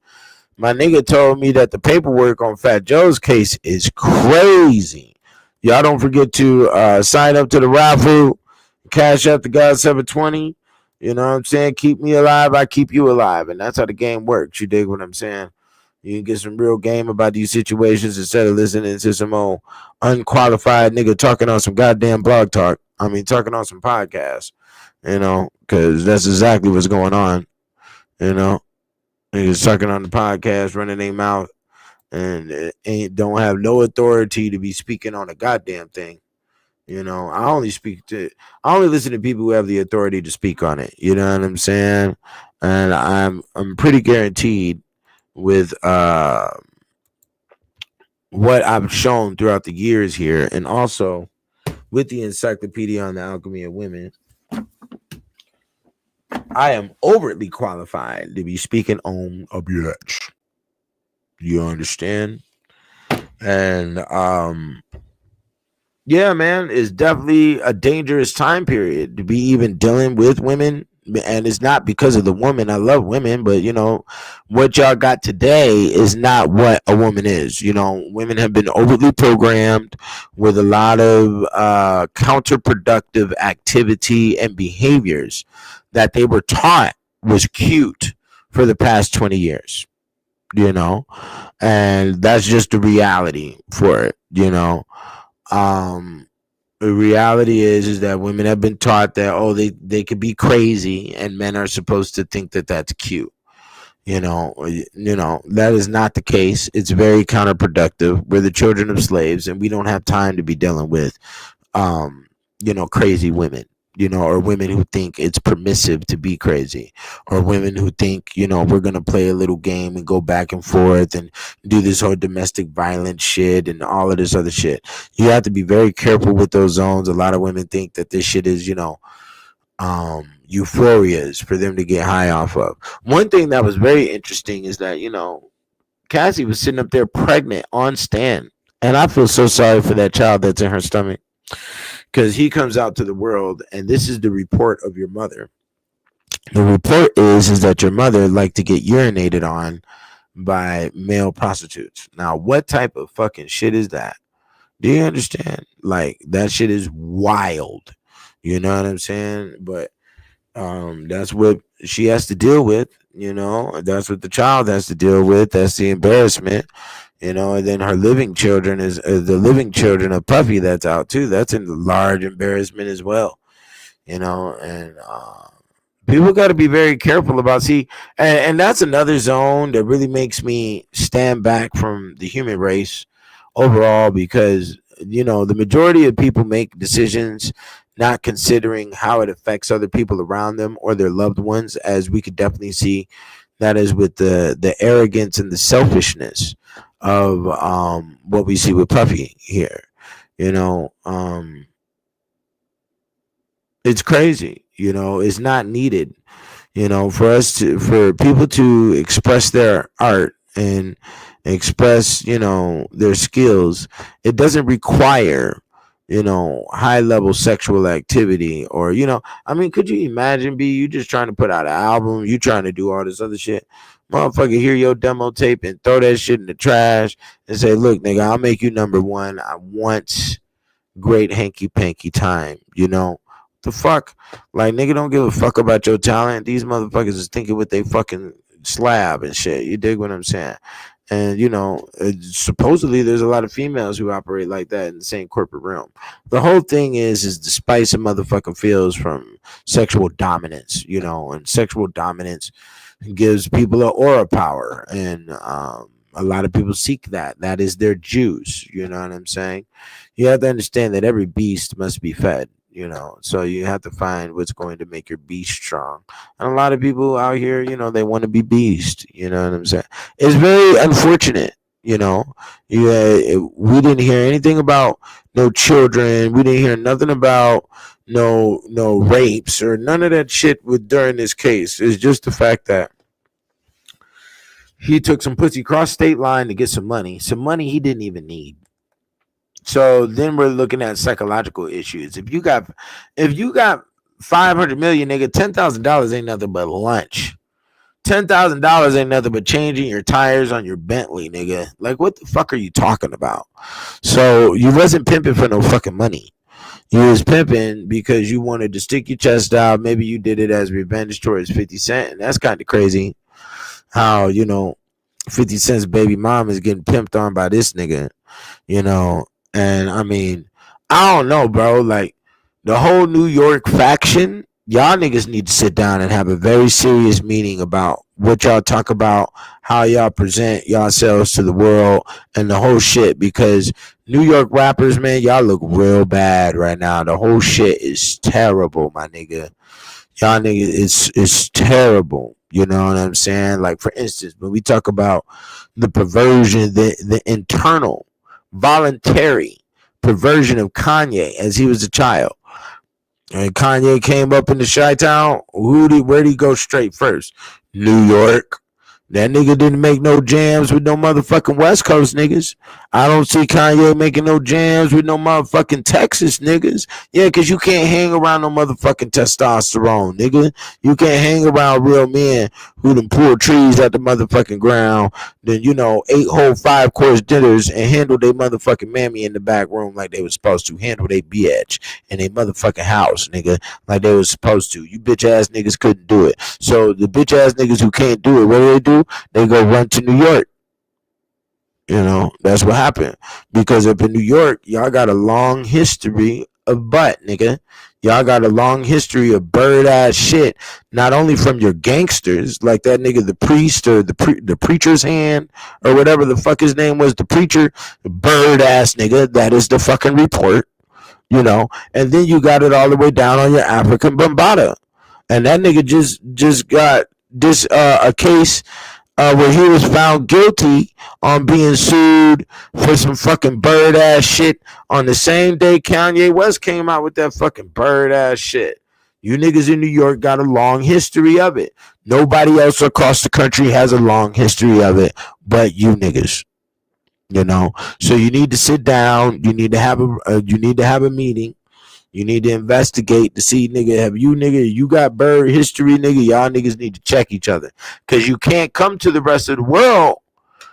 my nigga told me that the paperwork on Fat Joe's case is crazy. Y'all don't forget to sign up to the raffle. Cash out the God 720. You know what I'm saying? Keep me alive, I keep you alive. And that's how the game works. You dig what I'm saying? You can get some real game about these situations instead of listening to some old unqualified nigga talking on some goddamn blog talk. I mean, talking on some podcasts, because that's exactly what's going on. Niggas talking on the podcast, running their mouth, and don't have no authority to be speaking on a goddamn thing. I only listen to people who have the authority to speak on it. You know what I'm saying? And I'm pretty guaranteed with what I've shown throughout the years here, and also with the Encyclopedia on the Alchemy of Women, I am overtly qualified to be speaking on a bitch. You understand? And yeah, man, it's definitely a dangerous time period to be even dealing with women. And it's not because of the woman. I love women, but what y'all got today is not what a woman is. Women have been overly programmed with a lot of counterproductive activity and behaviors that they were taught was cute for the past 20 years. And that's just the reality for it. The reality is that women have been taught that they could be crazy, and men are supposed to think that that's cute. That is not the case. It's very counterproductive. We're the children of slaves, and we don't have time to be dealing with crazy women, or women who think it's permissive to be crazy, or women who think, we're going to play a little game and go back and forth and do this whole domestic violence shit and all of this other shit. You have to be very careful with those zones. A lot of women think that this shit is, euphorias for them to get high off of. One thing that was very interesting is that, Cassie was sitting up there pregnant on stand. And I feel so sorry for that child that's in her stomach. Because he comes out to the world, and this is the report of your mother. The report is that your mother liked to get urinated on by male prostitutes. Now, what type of fucking shit is that? Do you understand? Like, that shit is wild. You know what I'm saying? But that's what she has to deal with. That's what the child has to deal with. That's the embarrassment. And then her living children is the living children of Puffy that's out too. That's a large embarrassment as well. And people got to be very careful about and that's another zone that really makes me stand back from the human race overall, because the majority of people make decisions not considering how it affects other people around them or their loved ones, as we could definitely see that is with the arrogance and the selfishness of what we see with Puffy here. It's crazy. It's not needed. For people to express their art and express their skills. It doesn't require high level sexual activity, or could you imagine you just trying to put out an album, you trying to do all this other shit, motherfucker hear your demo tape and throw that shit in the trash and say, look nigga, I'll make you number one, I want great hanky panky time. The fuck, like, nigga don't give a fuck about your talent. These motherfuckers is thinking with they fucking slab and shit. You dig what I'm saying? And supposedly there's a lot of females who operate like that in the same corporate realm. The whole thing is the spice of motherfucking feels from sexual dominance, and sexual dominance gives people an aura power, and a lot of people seek that. That is their juice. You know what I'm saying? You have to understand that every beast must be fed. So you have to find what's going to make your beast strong. And a lot of people out here, they want to be beast. You know what I'm saying? It's very unfortunate. We didn't hear anything about no children. We didn't hear nothing about no rapes or none of that shit during this case. It's just the fact that he took some pussy cross state line to get some money he didn't even need. So then we're looking at psychological issues. If you got 500 million, nigga. $10,000 ain't nothing but lunch. $10,000 ain't nothing but changing your tires on your Bentley, nigga. Like, what the fuck are you talking about? So you wasn't pimping for no fucking money. You was pimping because you wanted to stick your chest out. Maybe you did it as revenge towards 50 Cent, and that's kind of crazy. How 50 Cent's baby mom is getting pimped on by this nigga, and I mean, I don't know, bro. Like, the whole New York faction, y'all niggas need to sit down and have a very serious meeting about what y'all talk about, how y'all present yourselves to the world, and the whole shit. Because New York rappers, man, y'all look real bad right now. The whole shit is terrible, my nigga. Y'all niggas, it's terrible. You know what I'm saying? Like, for instance, when we talk about the perversion, the internal, voluntary perversion of Kanye as he was a child. And Kanye came up in the Chi-Town, where'd he go straight first? New York. That nigga didn't make no jams with no motherfucking West Coast niggas. I don't see Kanye making no jams with no motherfucking Texas niggas. Yeah, because you can't hang around no motherfucking testosterone, nigga. You can't hang around real men who done pull trees out the motherfucking ground, then, 8-hole 5-course dinners and handle they motherfucking mammy in the back room like they was supposed to. Handle they bitch in a motherfucking house, nigga, like they was supposed to. You bitch ass niggas couldn't do it. So the bitch ass niggas who can't do it, what do? They go run to New York. That's what happened. Because up in New York, y'all got a long history of butt, nigga. Y'all got a long history of bird ass shit. Not only from your gangsters, like that nigga, the priest, or the preacher's hand, or whatever the fuck his name was, the preacher, bird ass nigga. That is the fucking report, And then you got it all the way down on your African Bambaataa. And that nigga just got this a case where he was found guilty on being sued for some fucking bird ass shit on the same day Kanye West came out with that fucking bird ass shit. You niggas in New York got a long history of it. Nobody else across the country has a long history of it but you niggas. So you need to sit down. You need to have a meeting. You need to investigate to see, nigga, you got bird history, nigga. Y'all niggas need to check each other. Because you can't come to the rest of the world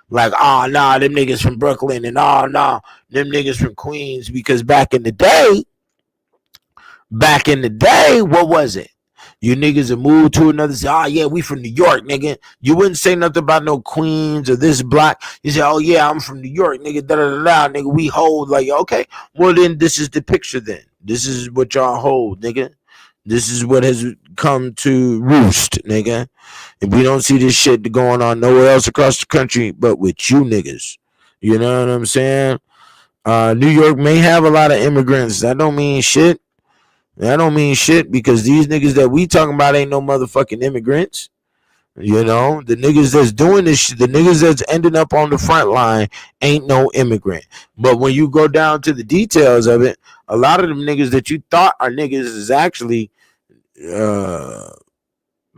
like, oh, nah, them niggas from Brooklyn, and oh, nah, them niggas from Queens. Because back in the day, what was it? You niggas have moved to another city. Oh, yeah, we from New York, nigga. You wouldn't say nothing about no Queens or this block. You say, oh, yeah, I'm from New York, nigga. Da-da-da-da, nigga. We hold. Like, okay, well, then this is the picture then. This is what y'all hold, nigga. This is what has come to roost, nigga. And we don't see this shit going on nowhere else across the country but with you niggas. You know what I'm saying? New York may have a lot of immigrants. That don't mean shit. Because these niggas that we talking about ain't no motherfucking immigrants. The niggas that's doing this shit, the niggas that's ending up on the front line ain't no immigrant. But when you go down to the details of it, a lot of them niggas that you thought are niggas is actually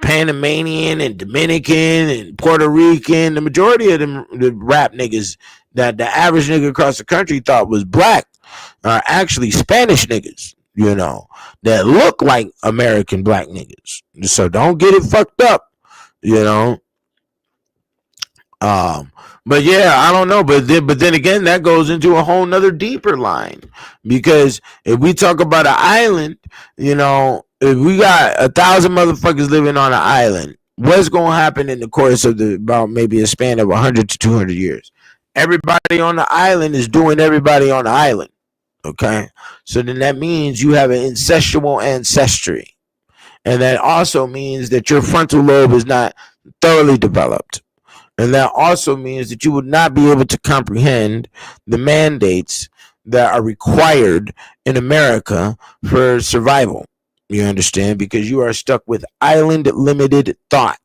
Panamanian and Dominican and Puerto Rican. The majority of them, the rap niggas that the average nigga across the country thought was black, are actually Spanish niggas, that look like American black niggas. So don't get it fucked up, But yeah, I don't know. But then again, that goes into a whole nother deeper line. Because if we talk about an island, if we got 1,000 motherfuckers living on an island, what's going to happen in the course of about maybe a span of 100 to 200 years? Everybody on the island is doing everybody on the island. Okay? So then that means you have an incestual ancestry. And that also means that your frontal lobe is not thoroughly developed. And that also means that you would not be able to comprehend the mandates that are required in America for survival. You understand? Because you are stuck with island limited thought.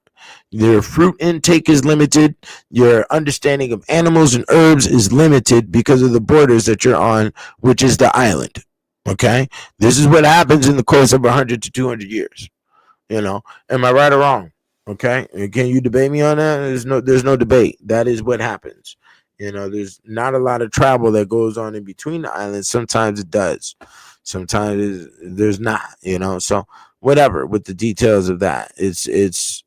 Your fruit intake is limited. Your understanding of animals and herbs is limited because of the borders that you're on, which is the island. Okay? This is what happens in the course of 100 to 200 years. Am I right or wrong? Okay, can you debate me on that? There's no debate. That is what happens. There's not a lot of travel that goes on in between the islands. Sometimes it does. Sometimes there's not. So, whatever with the details of that. It's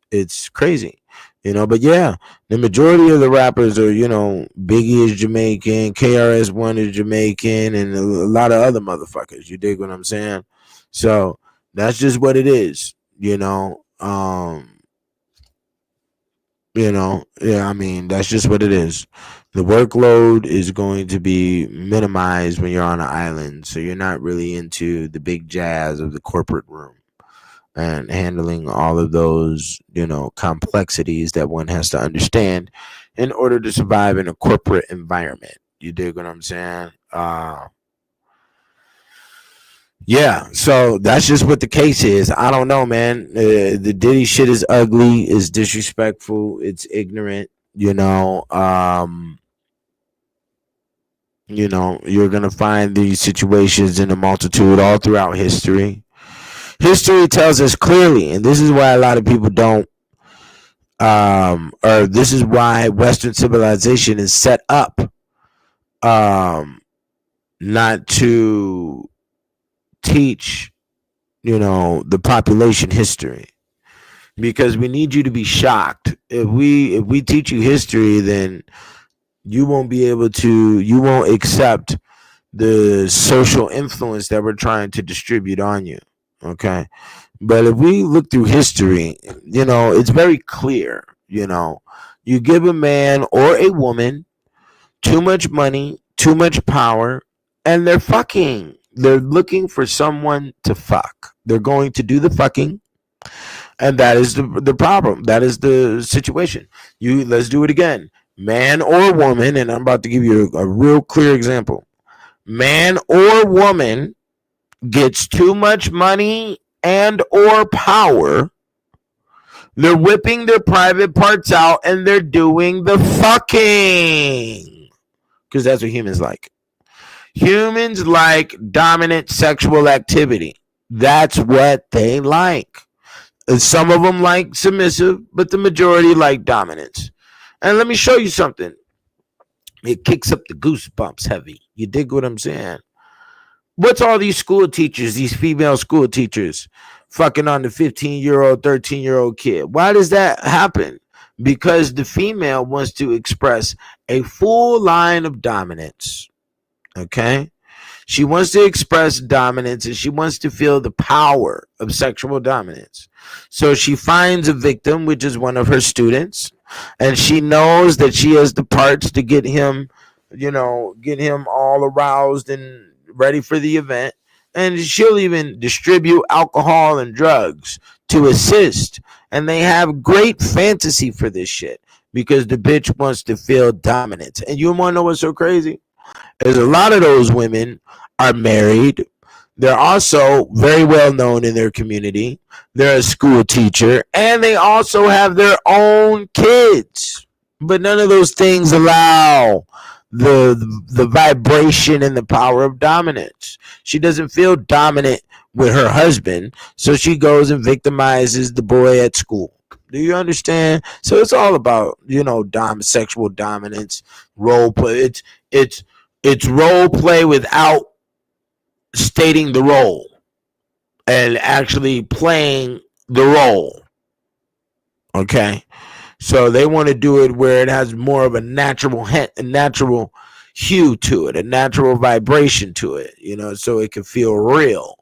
crazy. But yeah, the majority of the rappers are, Biggie is Jamaican, KRS-One is Jamaican, and a lot of other motherfuckers. You dig what I'm saying? So that's just what it is, Yeah, I mean, that's just what it is. The workload is going to be minimized when you're on an island, so you're not really into the big jazz of the corporate room and handling all of those, complexities that one has to understand in order to survive in a corporate environment. You dig what I'm saying? Yeah, so that's just what the case is. I don't know, man. The Diddy shit is ugly, it's disrespectful, it's ignorant. You're gonna find these situations in a multitude all throughout history. History tells us clearly, and this is why a lot of people don't, or this is why Western civilization is set up, not to teach, the population history, because we need you to be shocked. If we teach you history, then you won't accept the social influence that we're trying to distribute on you. Okay. But if we look through history, it's very clear. You give a man or a woman too much money, too much power, and they're fucking. They're looking for someone to fuck. They're going to do the fucking, and that is the problem. That is the situation. Let's do it again. Man or woman, and I'm about to give you a real clear example. Man or woman gets too much money and or power, they're whipping their private parts out and they're doing the fucking, because that's what humans like. Humans like dominant sexual activity. That's what they like. Some of them like submissive, but the majority like dominance. And let me show you something. It kicks up the goosebumps heavy. You dig what I'm saying? What's all these school teachers, these female school teachers, fucking on the 15-year-old, 13-year-old kid? Why does that happen? Because the female wants to express a full line of dominance. Okay? She wants to express dominance and she wants to feel the power of sexual dominance. So she finds a victim, which is one of her students, and she knows that she has the parts to get him all aroused and ready for the event. And she'll even distribute alcohol and drugs to assist. And they have great fantasy for this shit because the bitch wants to feel dominance. And you want to know what's so crazy? There's a lot of those women are married. They're also very well known in their community. They're a school teacher, and they also have their own kids. But none of those things allow the vibration and the power of dominance. She doesn't feel dominant with her husband, so she goes and victimizes the boy at school. Do you understand? So it's all about, sexual dominance, role play. It's role play without stating the role and actually playing the role. Okay? So they want to do it where it has more of a natural hue to it, a natural vibration to it, so it can feel real.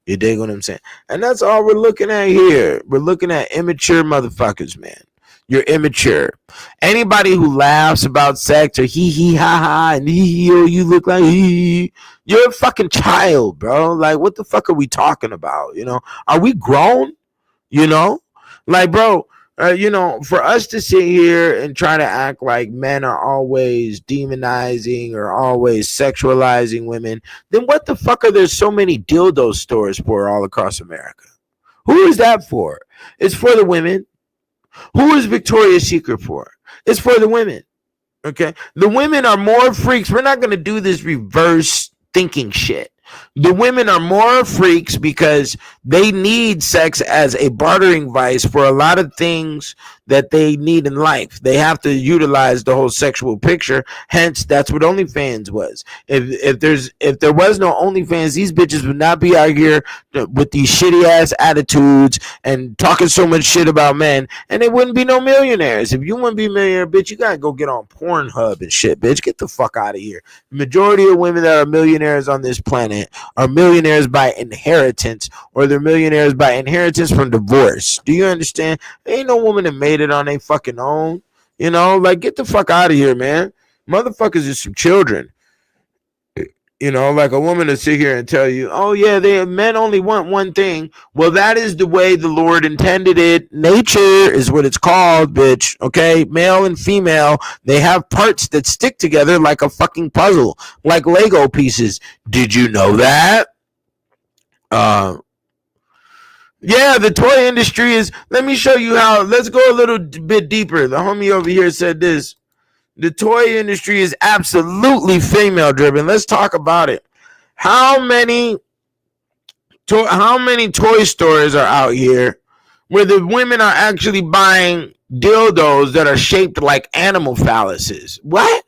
You dig what I'm saying? And that's all we're looking at here. We're looking at immature motherfuckers, man. You're immature. Anybody who laughs about sex or hee hee ha ha and you look like hee, you're a fucking child, bro. Like, what the fuck are we talking about? Are we grown? Like, bro, for us to sit here and try to act like men are always demonizing or always sexualizing women, then what the fuck are there so many dildo stores for all across America? Who is that for? It's for the women. Who is Victoria's Secret for? It's for the women. Okay? The women are more freaks. We're not going to do this reverse thinking shit. The women are more freaks because they need sex as a bartering vice for a lot of things that they need in life. They have to utilize the whole sexual picture. Hence, that's what OnlyFans was. If there was no OnlyFans, these bitches would not be out here with these shitty ass attitudes and talking so much shit about men, and they wouldn't be no millionaires. If you want to be a millionaire, bitch, you gotta go get on Pornhub and shit, bitch. Get the fuck out of here. The majority of women that are millionaires on this planet are millionaires by inheritance, or they're millionaires by inheritance from divorce. Do you understand? There ain't no woman that made it on their fucking own. You know, like, get the fuck out of here, man. Motherfuckers is some children. You know, like a woman to sit here and tell you, oh yeah, men only want one thing. Well, that is the way the Lord intended it. Nature is what it's called, bitch. Okay, male and female, they have parts that stick together like a fucking puzzle, like Lego pieces. Did you know that? Yeah, the toy industry is. Let me show you how. Let's go a little bit deeper. The homie over here said this. The toy industry is absolutely female driven. Let's talk about it. How many toy stores are out here where the women are actually buying dildos that are shaped like animal phalluses? What?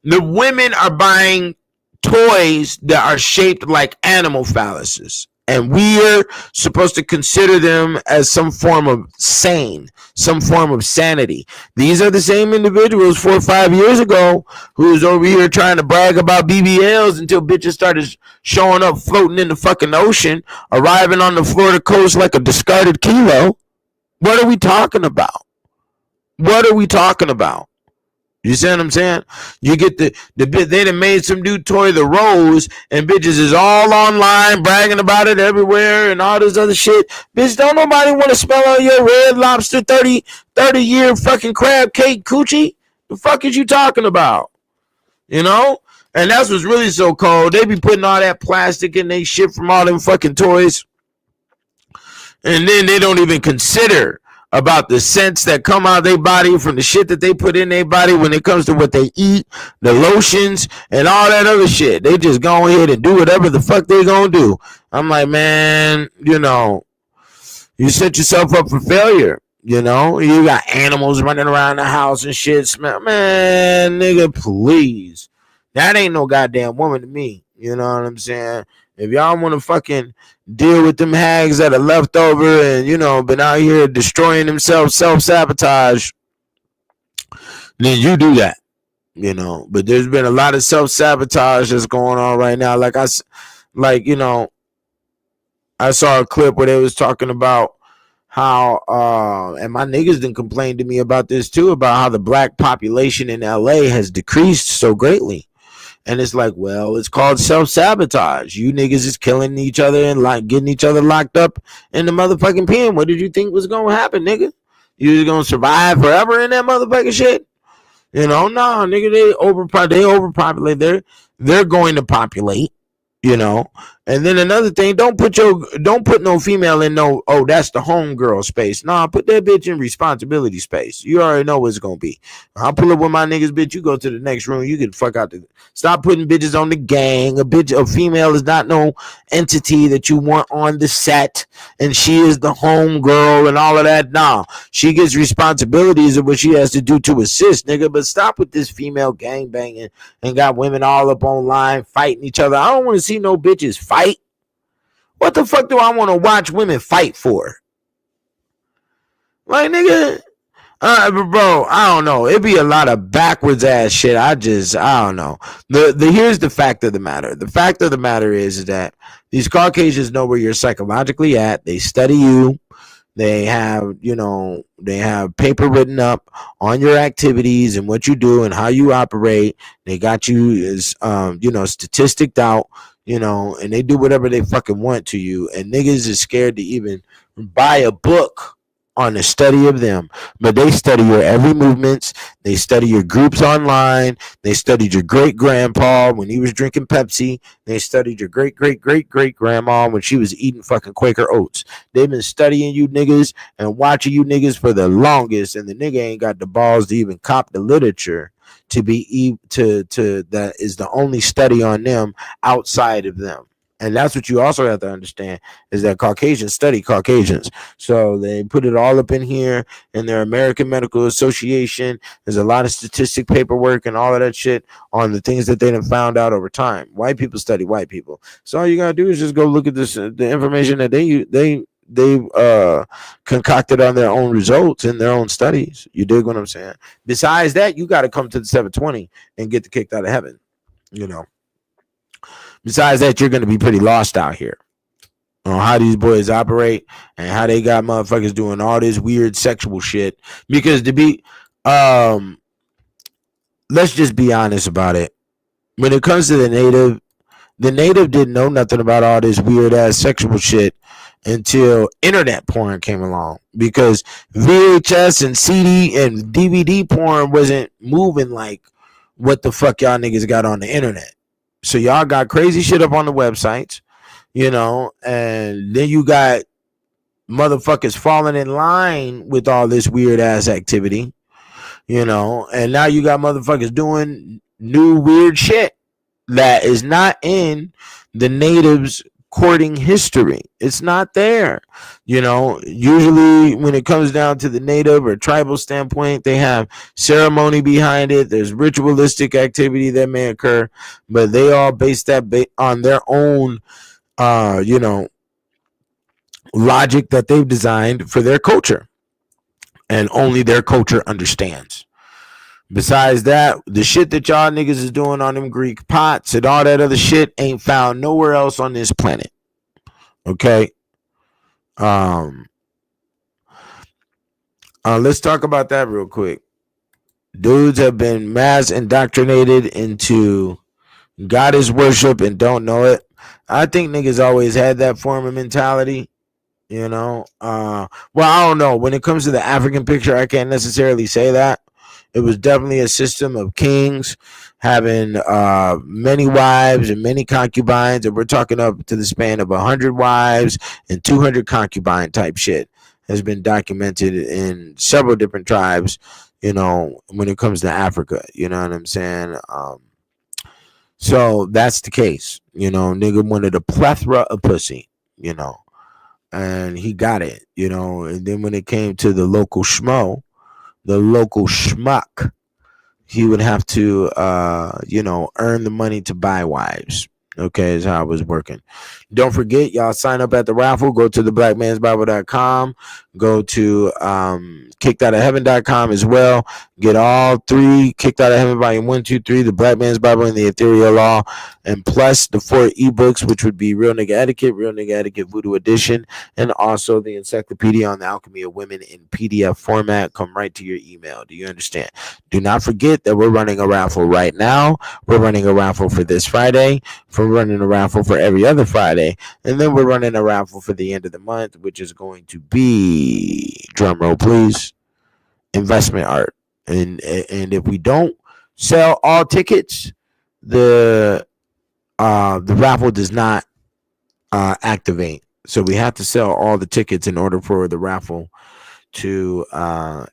The women are buying toys that are shaped like animal phalluses. And we're supposed to consider them as some form of some form of sanity. These are the same individuals 4 or 5 years ago who was over here trying to brag about BBLs until bitches started showing up floating in the fucking ocean, arriving on the Florida coast like a discarded kilo. What are we talking about? What are we talking about? You see what I'm saying? You get the bit. They done made some new toy, the Rose, and bitches is all online bragging about it everywhere and all this other shit. Bitch, don't nobody want to smell on your Red Lobster 30-year fucking crab cake coochie. The fuck is you talking about? You know? And that's what's really so cold. They be putting all that plastic in they shit from all them fucking toys. And then they don't even consider about the scents that come out of their body from the shit that they put in their body when it comes to what they eat, the lotions, and all that other shit. They just go ahead and do whatever the fuck they gonna do. I'm like, man, you know, you set yourself up for failure. You know, you got animals running around the house and shit. Smell, man, nigga, please. That ain't no goddamn woman to me. You know what I'm saying? If y'all want to fucking deal with them hags that are left over and, you know, been out here destroying themselves, self-sabotage, then you do that, you know. But there's been a lot of self-sabotage that's going on right now. You know, I saw a clip where they was talking about how, and my niggas didn't complain to me about this too, about how the black population in LA has decreased so greatly. And it's like, well, it's called self-sabotage. You niggas is killing each other and like getting each other locked up in the motherfucking pen. What did you think was gonna happen, nigga? You was gonna survive forever in that motherfucking shit? You know, no, nigga, they overpopulate. They're going to populate, you know. And then another thing, don't put no female in no, oh, that's the homegirl space. Nah, put that bitch in responsibility space. You already know what it's gonna be. I'll pull up with my niggas, bitch. You go to the next room. You get the fuck out the. Stop putting bitches on the gang. A female is not no entity that you want on the set, and she is the homegirl and all of that. Nah, she gets responsibilities of what she has to do to assist, nigga. But stop with this female gang banging and got women all up online fighting each other. I don't want to see no bitches fight. What the fuck do I want to watch women fight for? Like, nigga, bro, I don't know. It'd be a lot of backwards ass shit. I don't know. Here's the fact of the matter. The fact of the matter is that these Caucasians know where you're psychologically at. They study you. They have, you know, they have paper written up on your activities and what you do and how you operate. They got you as, you know, statisticed out, you know, and they do whatever they fucking want to you. And niggas is scared to even buy a book on the study of them. But they study your every movements. They study your groups online. They studied your great grandpa when he was drinking Pepsi. They studied your great grandma when she was eating fucking Quaker Oats. They've been studying you niggas and watching you niggas for the longest, and the nigga ain't got the balls to even cop the literature to that is the only study on them outside of them. And that's what you also have to understand is that Caucasians study Caucasians. So they put it all up in here in their American Medical Association. There's a lot of statistic paperwork and all of that shit on the things that they done found out over time. White people study white people. So all you gotta do is just go look at this, the information that they concocted on their own results in their own studies. You dig what I'm saying? Besides that, you got to come to the 720 and get kicked out of heaven. You know. Besides that, you're going to be pretty lost out here on how these boys operate and how they got motherfuckers doing all this weird sexual shit. Because to be, let's just be honest about it. When it comes to the native didn't know nothing about all this weird ass sexual shit until internet porn came along, because VHS and CD and DVD porn wasn't moving like what the fuck y'all niggas got on the internet. So y'all got crazy shit up on the websites, you know, and then you got motherfuckers falling in line with all this weird ass activity, you know, and now you got motherfuckers doing new weird shit that is not in the natives' courting history. It's not there. You know, usually when it comes down to the native or tribal standpoint, they have ceremony behind it. There's ritualistic activity that may occur, but they all base that on their own, you know, logic that they've designed for their culture, and only their culture understands. Besides that, the shit that y'all niggas is doing on them Greek pots and all that other shit ain't found nowhere else on this planet. Okay? Let's talk about that real quick. Dudes have been mass indoctrinated into goddess worship and don't know it. I think niggas always had that form of mentality. You know? Well, I don't know. When it comes to the African picture, I can't necessarily say that. It was definitely a system of kings having many wives and many concubines, and we're talking up to the span of 100 wives and 200 concubine type shit has been documented in several different tribes, you know, when it comes to Africa. You know what I'm saying? So that's the case. You know, nigga wanted a plethora of pussy, you know, and he got it, you know. And then when it came to the local schmuck, he would have to, you know, earn the money to buy wives. Okay, is how it was working. Don't forget, y'all sign up at the raffle. Go to theblackmansbible.com. Go to kickedoutofheaven.com as well. Get all three: Kicked Out of Heaven Volume 1, 2, 3, The Black Man's Bible, and the Ethereal Law, and plus the 4 ebooks, which would be Real Nigga Etiquette Voodoo Edition, and also the Encyclopedia on the Alchemy of Women in PDF format. Come right to your email. Do you understand? Do not forget that we're running a raffle right now. We're running a raffle for this Friday. We're running a raffle for every other Friday, and then we're running a raffle for the end of the month, which is going to be, drum roll please, investment art. And if we don't sell all tickets, the raffle does not activate. So we have to sell all the tickets in order for the raffle to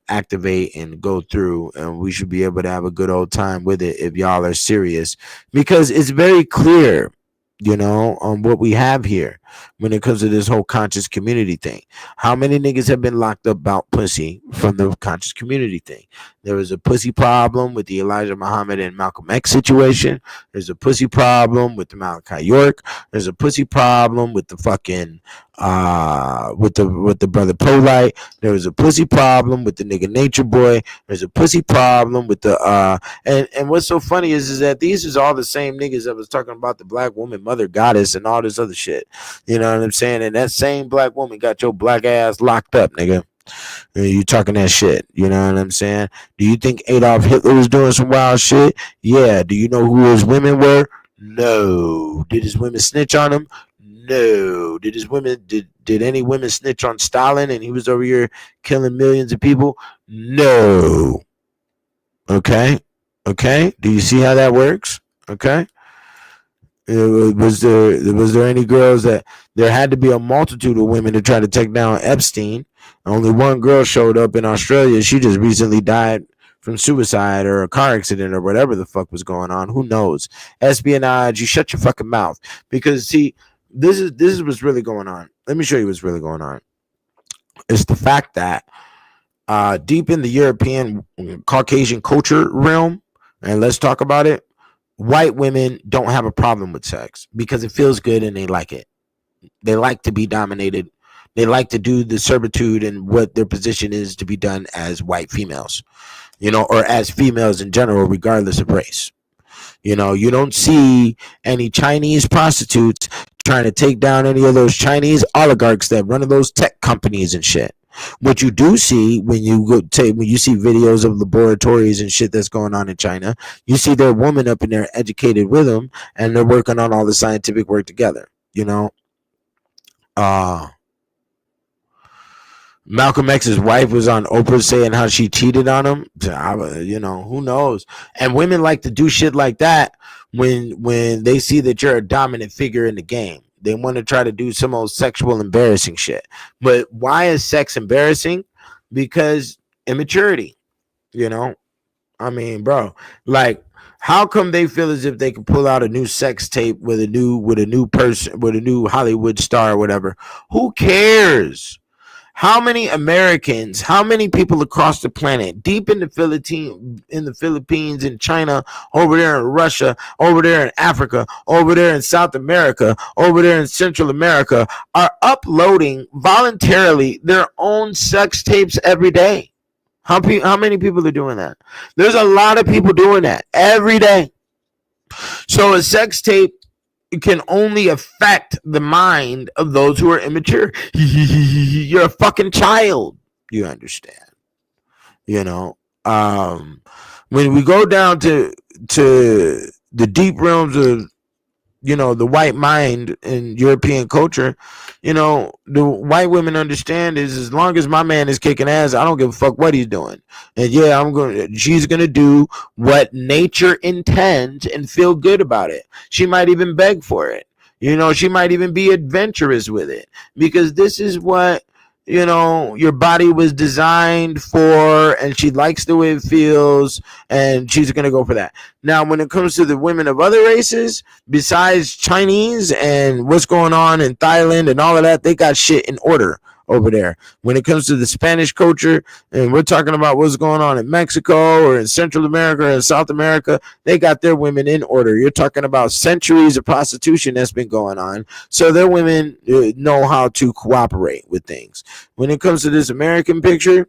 activate and go through, and we should be able to have a good old time with it if y'all are serious, because it's very clear, you know, on what we have here when it comes to this whole conscious community thing. How many niggas have been locked up about pussy from the conscious community thing? There was a pussy problem with the Elijah Muhammad and Malcolm X situation. There's a pussy problem with the Malachi York. There's a pussy problem with the fucking with the brother Polite. There was a pussy problem with the nigga Nature Boy. There's a pussy problem with the and what's so funny is that these is all the same niggas that was talking about the black woman, mother goddess, and all this other shit. You know what I'm saying? And that same black woman got your black ass locked up, nigga. You talking that shit. You know what I'm saying? Do you think Adolf Hitler was doing some wild shit? Yeah. Do you know who his women were? No. Did his women snitch on him? No. Did his women did any women snitch on Stalin and he was over here killing millions of people? No. Okay. Do you see how that works? Okay. Was there any girls that there had to be a multitude of women to try to take down Epstein? Only one girl showed up in Australia. She just recently died from suicide or a car accident or whatever the fuck was going on. Who knows? Espionage. You shut your fucking mouth, because see, This is what's really going on. Let me show you what's really going on. It's the fact that deep in the European Caucasian culture realm, and let's talk about it, white women don't have a problem with sex because it feels good and they like it. They like to be dominated. They like to do the servitude and what their position is to be done as white females, or as females in general, regardless of race. You don't see any Chinese prostitutes trying to take down any of those Chinese oligarchs that run those tech companies and shit. What you do see when you see videos of laboratories and shit that's going on in China, you see their woman up in there educated with them, and they're working on all the scientific work together. Malcolm X's wife was on Oprah saying how she cheated on him. Who knows? And women like to do shit like that when they see that you're a dominant figure in the game. They want to try to do some old sexual embarrassing shit. But why is sex embarrassing? Because immaturity. I mean, bro, like, how come they feel as if they can pull out a new sex tape with a new person, with a new Hollywood star or whatever? Who cares? How many Americans, how many people across the planet, deep in the Philippines, in China, over there in Russia, over there in Africa, over there in South America, over there in Central America, are uploading voluntarily their own sex tapes every day? How many people are doing that? There's a lot of people doing that every day. So a sex tape can only affect the mind of those who are immature. You're a fucking child. You understand? When we go down to the deep realms of the white mind in European culture, the white women understand is, as long as my man is kicking ass, I don't give a fuck what he's doing. And she's gonna do what nature intends and feel good about it. She might even beg for it. She might even be adventurous with it, because this is what your body was designed for, and she likes the way it feels, and she's gonna go for that. Now, when it comes to the women of other races besides Chinese and what's going on in Thailand and all of that, they got shit in order over there. When it comes to the Spanish culture, and we're talking about what's going on in Mexico or in Central America or in South America, they got their women in order. You're talking about centuries of prostitution that's been going on, so their women know how to cooperate with things. When it comes to this American picture,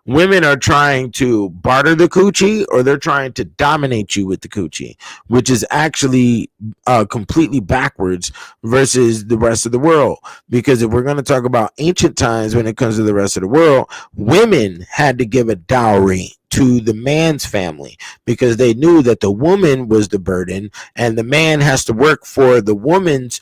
women are trying to barter the coochie, or they're trying to dominate you with the coochie, which is actually completely backwards versus the rest of the world. Because if we're going to talk about ancient times, when it comes to the rest of the world, women had to give a dowry to the man's family, because they knew that the woman was the burden, and the man has to work for the woman's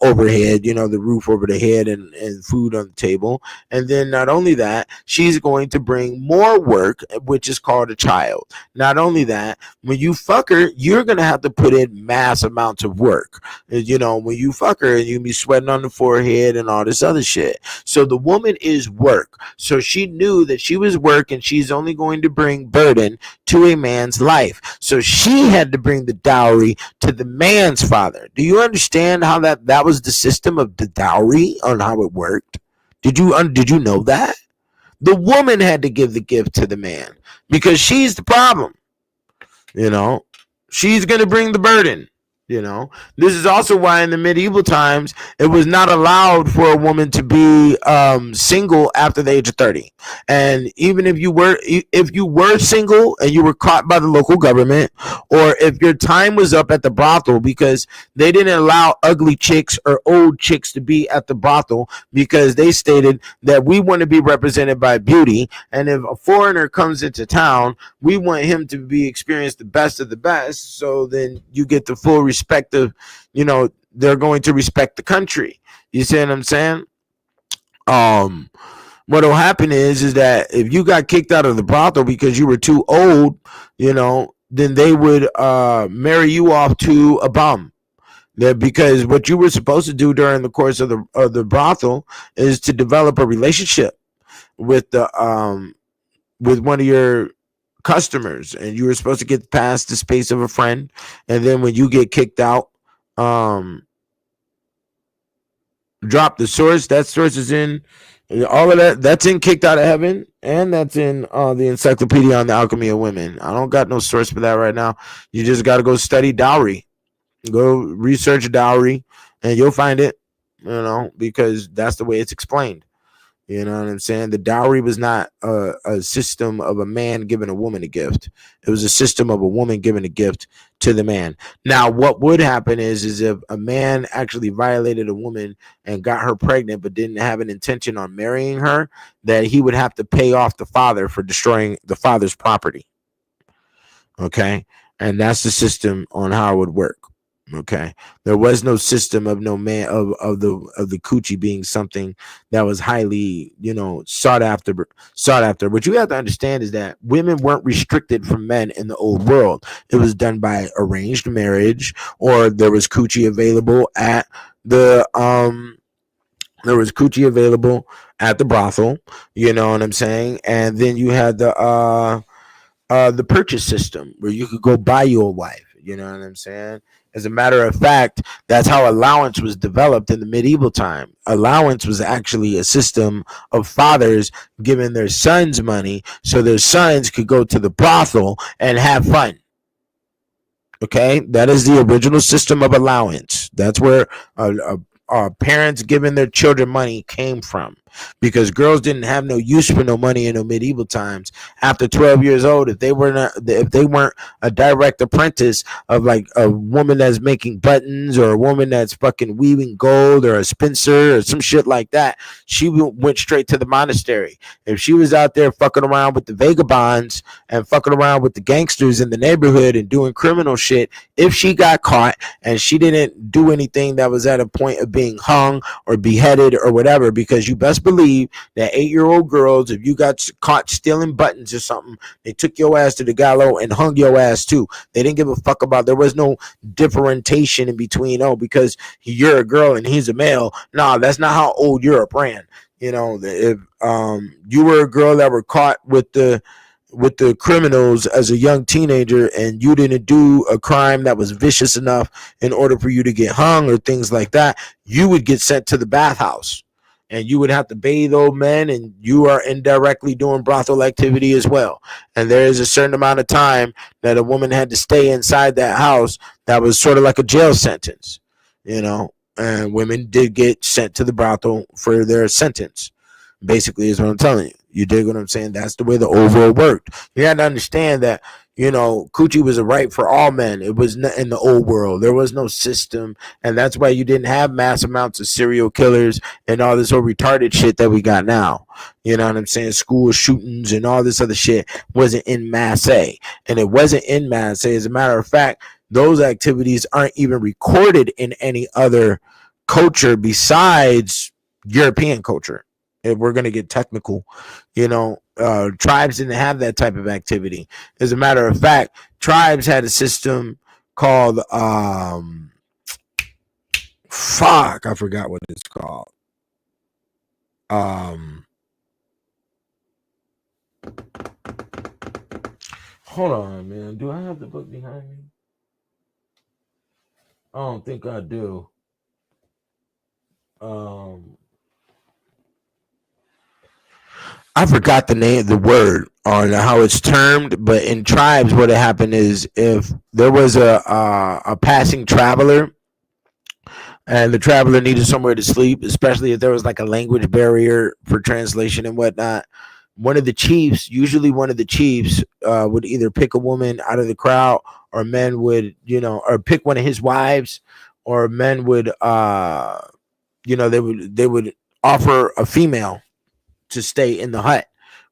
overhead, the roof over the head and food on the table. And then not only that, she's going to bring more work, which is called a child. Not only that, when you fuck her, you're going to have to put in mass amounts of work. When you fuck her, you be sweating on the forehead and all this other shit. So the woman is work. So she knew that she was work, and she's only going to bring burden to a man's life. So she had to bring the dowry to the man's father. Do you understand how that was the system of the dowry, on how it worked? Did you know that? The woman had to give the gift to the man, because she's the problem. She's going to bring the burden. This is also why in the medieval times it was not allowed for a woman to be single after the age of 30. And even if you were single and you were caught by the local government, or if your time was up at the brothel, because they didn't allow ugly chicks or old chicks to be at the brothel, because they stated that we want to be represented by beauty, and if a foreigner comes into town, we want him to be experienced the best of the best, so then you get the full respect of, they're going to respect the country. You see what I'm saying? What'll happen is that if you got kicked out of the brothel because you were too old, then they would marry you off to a bum. Because what you were supposed to do during the course of the brothel is to develop a relationship with one of your customers, and you were supposed to get past the space of a friend, and then when you get kicked out, drop the source. That source is in all of that. That's in Kicked Out of Heaven, and that's in the Encyclopedia on the Alchemy of Women. I don't got no source for that right now. You just got to go study dowry. Go research dowry, and you'll find it. Because that's the way it's explained. You know what I'm saying? The dowry was not a system of a man giving a woman a gift. It was a system of a woman giving a gift to the man. Now, what would happen is if a man actually violated a woman and got her pregnant but didn't have an intention on marrying her, that he would have to pay off the father for destroying the father's property. Okay? And that's the system on how it would work. Okay, there was no system of no man of the coochie being something that was highly sought after. What you have to understand is that women weren't restricted from men in the old world. It was done by arranged marriage, or there was coochie available at the brothel. You know what I'm saying? And then you had the purchase system where you could go buy you a wife. You know what I'm saying? As a matter of fact, that's how allowance was developed in the medieval time. Allowance was actually a system of fathers giving their sons money so their sons could go to the brothel and have fun. Okay, that is the original system of allowance. That's where parents giving their children money came from, because girls didn't have no use for no money in the medieval times. After 12 years old, if they weren't a direct apprentice of like a woman that's making buttons, or a woman that's fucking weaving gold, or a spinster or some shit like that, she went straight to the monastery. If she was out there fucking around with the vagabonds and fucking around with the gangsters in the neighborhood and doing criminal shit, if she got caught and she didn't do anything that was at a point of being hung or beheaded or whatever, because you best believe that 8-year-old girls, if you got caught stealing buttons or something, they took your ass to the gallows and hung your ass too. They didn't give a fuck about. There was no differentiation in between. Because you're a girl and he's a male. Nah, that's not how old Europe ran. If you were a girl that were caught with the criminals as a young teenager, and you didn't do a crime that was vicious enough in order for you to get hung or things like that, you would get sent to the bathhouse, and you would have to bathe old men, and you are indirectly doing brothel activity as well. And there is a certain amount of time that a woman had to stay inside that house that was sort of like a jail sentence, and women did get sent to the brothel for their sentence, basically, is what I'm telling you. You dig what I'm saying? That's the way the old world worked. You had to understand that, coochie was a right for all men. It was not in the old world. There was no system. And that's why you didn't have mass amounts of serial killers and all this whole retarded shit that we got now. You know what I'm saying? School shootings and all this other shit wasn't in masse. And it wasn't in masse. As a matter of fact, those activities aren't even recorded in any other culture besides European culture. If we're going to get technical, tribes didn't have that type of activity. As a matter of fact, tribes had a system called, I forgot what it's called. Hold on, man. Do I have the book behind me? I don't think I do. I forgot the name, the word, on how it's termed, but in tribes, what had happened is if there was a passing traveler, and the traveler needed somewhere to sleep, especially if there was like a language barrier for translation and whatnot, one of the chiefs would either pick a woman out of the crowd, or men would, or pick one of his wives, or men would, they would offer a female to stay in the hut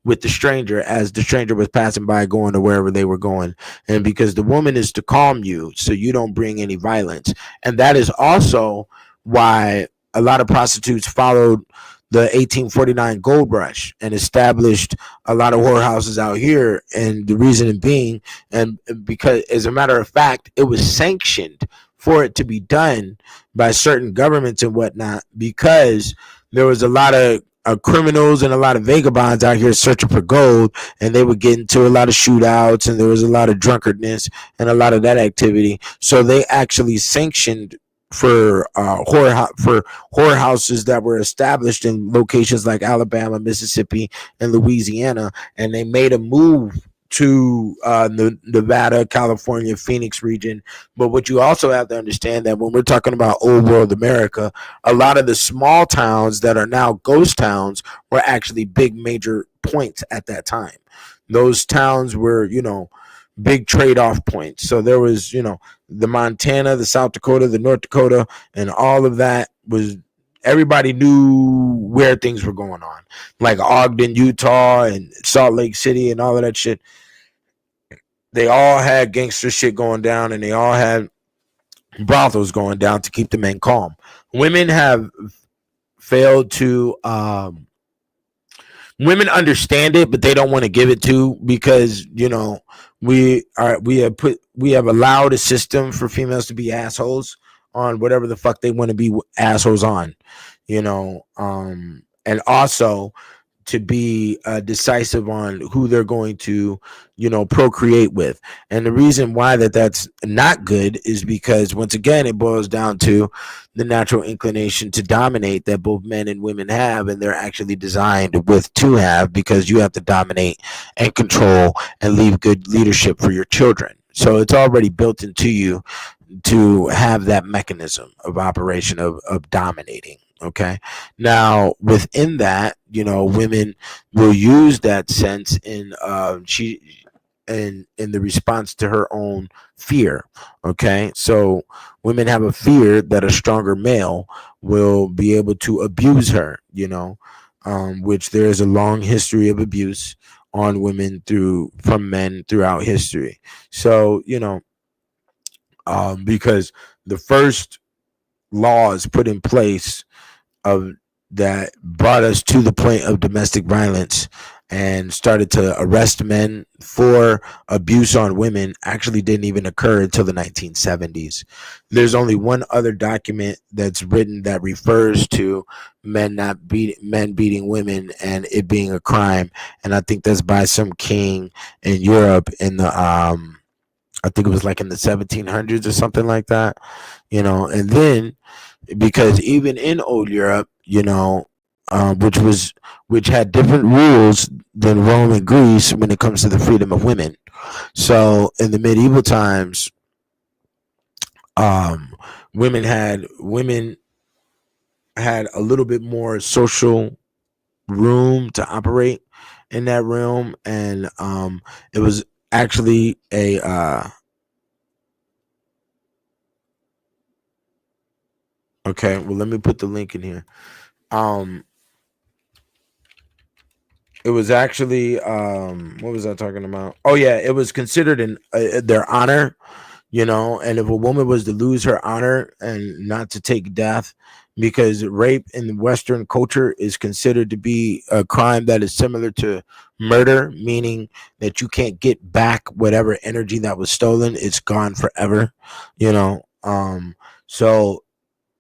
with the stranger as the stranger was passing by, going to wherever they were going. And because the woman is to calm you so you don't bring any violence. And that is also why a lot of prostitutes followed the 1849 gold rush and established a lot of whorehouses out here. And the reason being, and because as a matter of fact, it was sanctioned for it to be done by certain governments and whatnot, because there was a lot of criminals and a lot of vagabonds out here searching for gold, and they would get into a lot of shootouts, and there was a lot of drunkardness and a lot of that activity. So they actually sanctioned for whorehouses that were established in locations like Alabama, Mississippi, and Louisiana, and they made a move to the Nevada, California, Phoenix region. But what you also have to understand that when we're talking about old world America, a lot of the small towns that are now ghost towns were actually big major points at that time. Those towns were, big trade-off points. So there was, the Montana, the South Dakota, the North Dakota, and all of that was, everybody knew where things were going on. Like Ogden, Utah, and Salt Lake City, and all of that shit. They all had gangster shit going down, and they all had brothels going down to keep the men calm. Women have failed to women understand it, but they don't want to give it to, because we have allowed a system for females to be assholes on whatever the fuck they want to be assholes on, and also to be decisive on who they're going to, procreate with. And the reason why that's not good is because, once again, it boils down to the natural inclination to dominate that both men and women have, and they're actually designed to have, because you have to dominate and control and leave good leadership for your children. So it's already built into you to have that mechanism of operation of dominating. Okay. Now, within that, women will use that sense in the response to her own fear. Okay. So women have a fear that a stronger male will be able to abuse her, which there is a long history of abuse on women from men throughout history. So, because the first laws put in place that brought us to the point of domestic violence and started to arrest men for abuse on women actually didn't even occur until the 1970s. There's only one other document that's written that refers to men beating women and it being a crime, and I think that's by some king in Europe in the I think it was like in the 1700s or something like that, and then, because even in old Europe, which had different rules than Rome and Greece when it comes to the freedom of women. So in the medieval times, women had a little bit more social room to operate in that realm, and it was actually a okay, well, let me put the link in here. It was actually what was I talking about? Oh yeah, it was considered their honor, and if a woman was to lose her honor and not to take death, because rape in the Western culture is considered to be a crime that is similar to murder, meaning that you can't get back whatever energy that was stolen. It's gone forever, so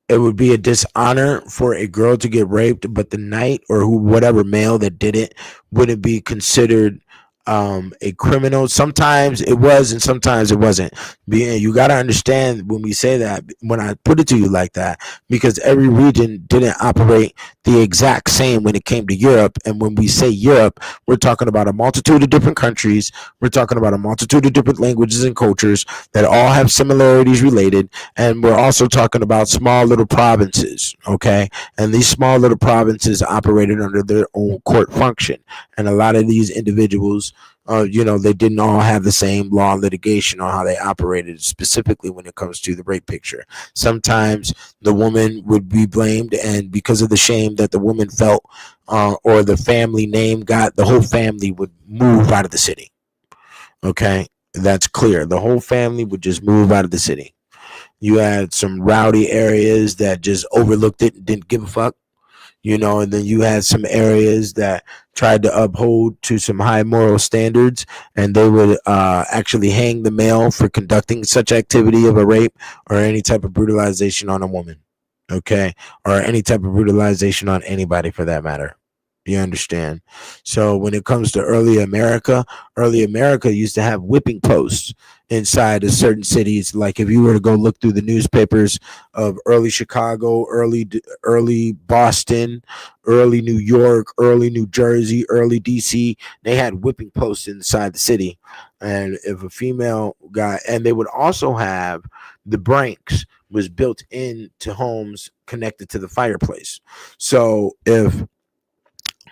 it would be a dishonor for a girl to get raped, but the knight or whatever male that did it wouldn't be considered a criminal. Sometimes it was, and sometimes it wasn't. You got to understand when we say that, when I put it to you like that, because every region didn't operate the exact same when it came to Europe. And when we say Europe, we're talking about a multitude of different countries. We're talking about a multitude of different languages and cultures that all have similarities related. And we're also talking about small little provinces. Okay. And these small little provinces operated under their own court function. And a lot of these individuals, they didn't all have the same law litigation on how they operated, specifically when it comes to the rape picture. Sometimes the woman would be blamed, and because of the shame that the woman felt, or the family name got, the whole family would move out of the city. Okay, that's clear. The whole family would just move out of the city. You had some rowdy areas that just overlooked it and didn't give a fuck. And then you had some areas that tried to uphold to some high moral standards, and they would actually hang the male for conducting such activity of a rape or any type of brutalization on a woman, okay, or any type of brutalization on anybody for that matter. You understand? So when it comes to early America used to have whipping posts inside of certain cities. Like if you were to go look through the newspapers of early Chicago, early Boston, early New York, early New Jersey, early DC, they had whipping posts inside the city. And if a female guy, and they would also have the Branks was built into homes connected to the fireplace. So if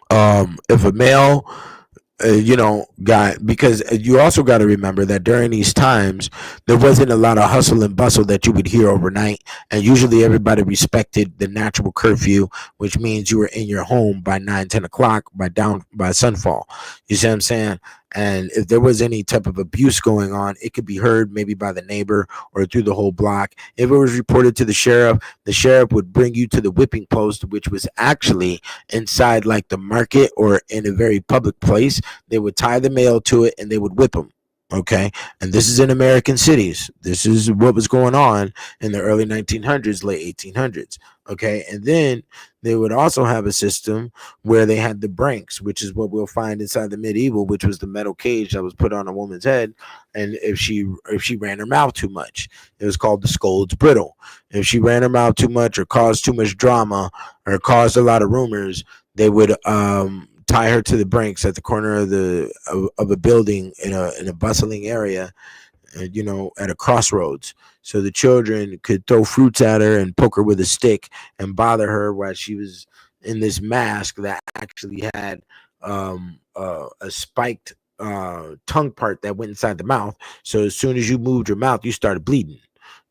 a male guy, because you also got to remember that during these times there wasn't a lot of hustle and bustle that you would hear overnight, and usually everybody respected the natural curfew, which means you were in your home by 9-10 o'clock by sunfall. You see what I'm saying? And if there was any type of abuse going on, it could be heard maybe by the neighbor or through the whole block. If it was reported to the sheriff would bring you to the whipping post, which was actually inside like the market or in a very public place. They would tie the male to it and they would whip him. Okay. And this is in American cities. This is what was going on in the early 1900s, late 1800s. Okay. And then they would also have a system where they had the branks, which is what we'll find inside the medieval, which was the metal cage that was put on a woman's head. And if she ran her mouth too much, it was called the scold's brittle. If she ran her mouth too much or caused too much drama or caused a lot of rumors, they would tie her to the branks at the corner of a building in a bustling area, at a crossroads. So the children could throw fruits at her and poke her with a stick and bother her while she was in this mask that actually had a spiked tongue part that went inside the mouth. So as soon as you moved your mouth, you started bleeding.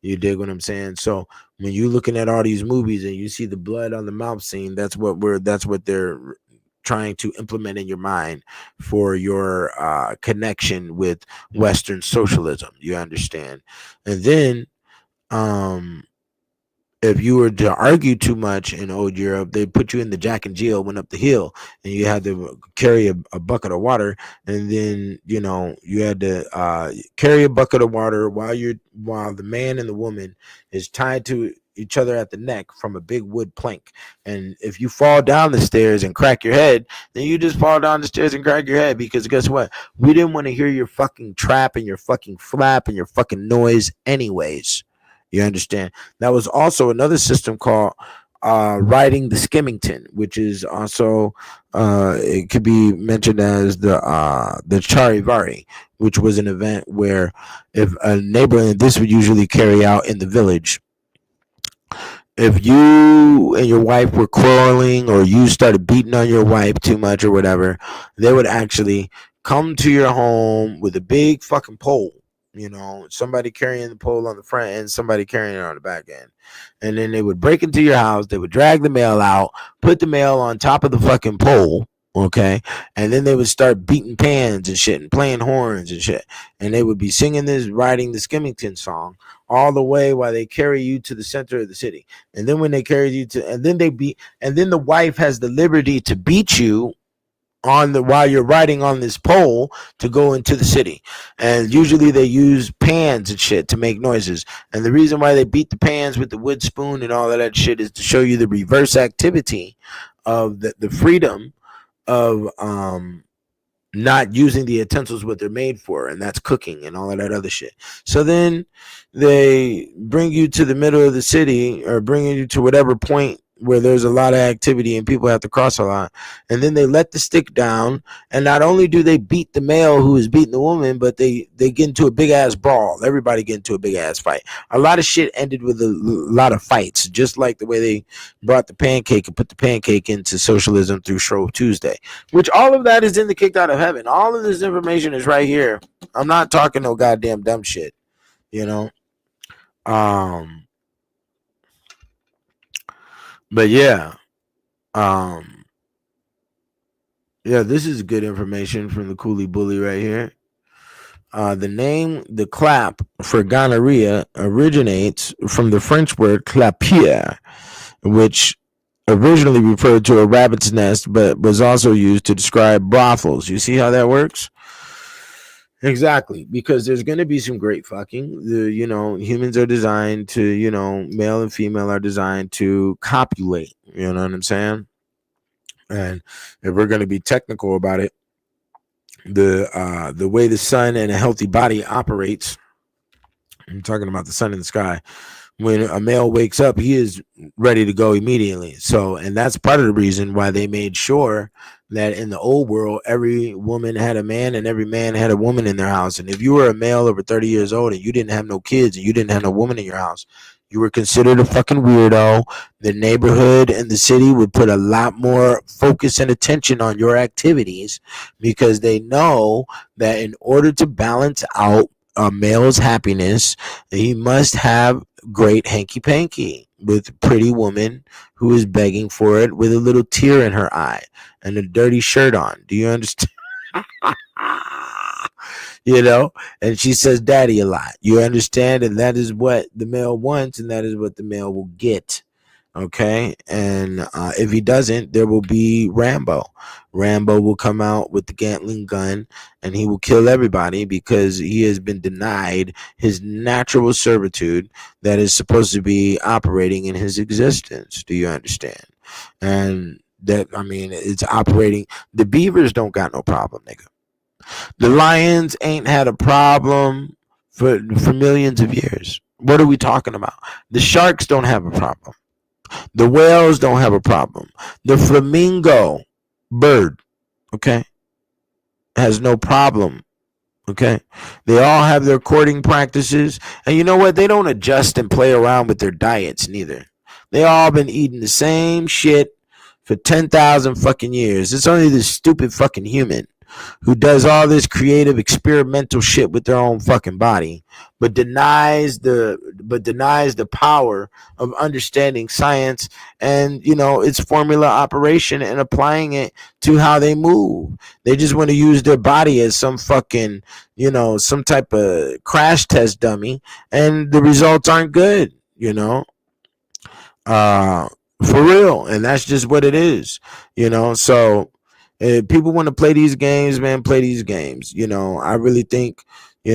You dig what I'm saying? So when you're looking at all these movies and you see the blood on the mouth scene, that's what they're trying to implement in your mind for your connection with Western socialism. You understand? And then if you were to argue too much in old Europe, they put you in the Jack and Jill, went up the hill, and you had to carry a bucket of water, and then you had to carry a bucket of water while the man and the woman is tied to each other at the neck from a big wood plank. And if you fall down the stairs and crack your head, then you just fall down the stairs and crack your head, because guess what? We didn't want to hear your fucking trap and your fucking flap and your fucking noise anyways. You understand? That was also another system called riding the skimmington, which is also it could be mentioned as the charivari, which was an event where if a neighbor, and this would usually carry out in the village, if you and your wife were quarreling or you started beating on your wife too much or whatever, they would actually come to your home with a big fucking pole. Somebody carrying the pole on the front end, somebody carrying it on the back end. And then they would break into your house, they would drag the male out, put the male on top of the fucking pole, okay? And then they would start beating pans and shit and playing horns and shit. And they would be singing this, riding the Skimmington song all the way while they carry you to the center of the city. And then when they carry you and then the wife has the liberty to beat you while you're riding on this pole to go into the city. And usually they use pans and shit to make noises. And the reason why they beat the pans with the wood spoon and all of that shit is to show you the reverse activity of the freedom of not using the utensils what they're made for, and that's cooking and all of that other shit. So then they bring you to the middle of the city or bring you to whatever point where there's a lot of activity and people have to cross a lot, and then they let the stick down, and not only do they beat the male who is beating the woman, but they get into a big ass brawl. Everybody get into a big ass fight. A lot of shit ended with a lot of fights, just like the way they brought the pancake and put the pancake into socialism through Shrove Tuesday, which all of that is in the Kicked Out of Heaven. All of this information is right here. I'm not talking no goddamn dumb shit, But yeah, this is good information from the Coolie Bully right here. The name, the clap for gonorrhea originates from the French word clapier, which originally referred to a rabbit's nest, but was also used to describe brothels. You see how that works? Exactly, because there's going to be some great fucking. Humans are designed to, male and female are designed to copulate. You know what I'm saying? And if we're going to be technical about it, the way the sun and a healthy body operates, I'm talking about the sun in the sky. When a male wakes up, he is ready to go immediately. So, and that's part of the reason why they made sure that in the old world, every woman had a man and every man had a woman in their house. And if you were a male over 30 years old and you didn't have no kids and you didn't have no woman in your house, you were considered a fucking weirdo. The neighborhood and the city would put a lot more focus and attention on your activities because they know that in order to balance out a male's happiness, he must have great hanky panky with a pretty woman who is begging for it with a little tear in her eye and a dirty shirt on. Do you understand? And she says daddy a lot. You understand? And that is what the male wants, and that is what the male will get. Okay, and if he doesn't, there will be Rambo. Rambo will come out with the Gatling gun and he will kill everybody because he has been denied his natural servitude that is supposed to be operating in his existence. Do you understand? And that, I mean, it's operating. The beavers don't got no problem, nigga. The lions ain't had a problem for millions of years. What are we talking about? The sharks don't have a problem. The whales don't have a problem. The flamingo bird, okay, has no problem. Okay, they all have their courting practices, and you know what? They don't adjust and play around with their diets neither. They all been eating the same shit for 10,000 fucking years. It's only this stupid fucking human who does all this creative experimental shit with their own fucking body, but denies the power of understanding science and its formula operation and applying it to how they move. They just want to use their body as some fucking some type of crash test dummy, and the results aren't good. For real, and that's just what it is. So if people want to play these games, man, play these games. I really think, I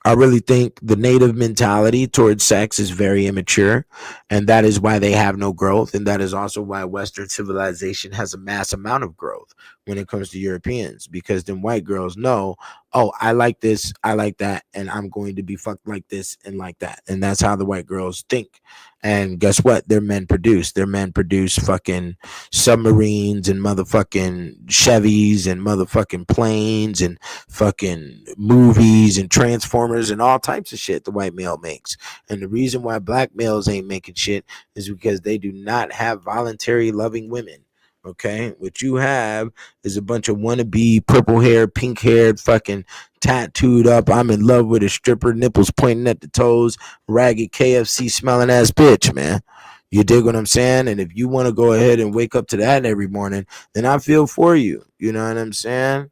really think the native mentality towards sex is very immature, and that is why they have no growth, and that is also why Western civilization has a mass amount of growth when it comes to Europeans, because then white girls know, oh, I like this, I like that, and I'm going to be fucked like this and like that, and that's how the white girls think. And guess what? Their men produce fucking submarines and motherfucking Chevys and motherfucking planes and fucking movies and Transformers and all types of shit the white male makes. And the reason why black males ain't making shit is because they do not have voluntary loving women. Okay, what you have is a bunch of wannabe purple hair, pink haired, fucking tattooed up, I'm in love with a stripper, nipples pointing at the toes, ragged KFC smelling ass bitch, man. You dig what I'm saying? And if you want to go ahead and wake up to that every morning, then I feel for you. You know what I'm saying?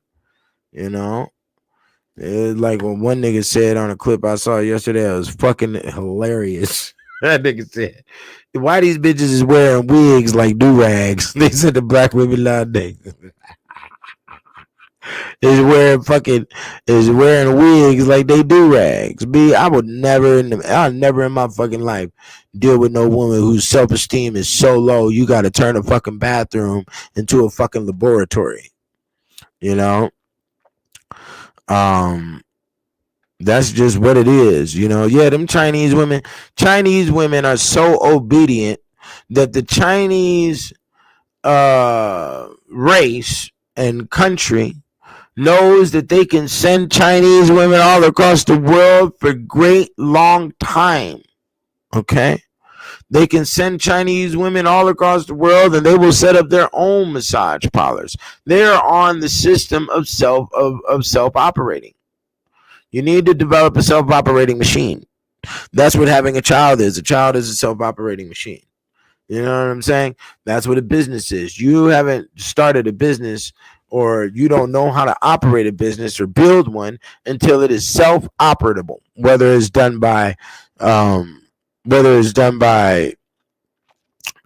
It's like when one nigga said on a clip I saw yesterday, it was fucking hilarious. That nigga said, why these bitches is wearing wigs like do-rags? They said the black women nowadays is wearing wigs like they do-rags. I'll never in my fucking life deal with no woman whose self-esteem is so low you gotta turn a fucking bathroom into a fucking laboratory. That's just what it is. Yeah, them Chinese women are so obedient that the Chinese race and country knows that they can send Chinese women all across the world for great long time. Okay, they can send Chinese women all across the world, and they will set up their own massage parlors. They're on the system of self-operating. You need to develop a self-operating machine. That's what having a child is. A child is a self-operating machine. You know what I'm saying? That's what a business is. You haven't started a business, or you don't know how to operate a business or build one until it is self-operatable. Whether it's done by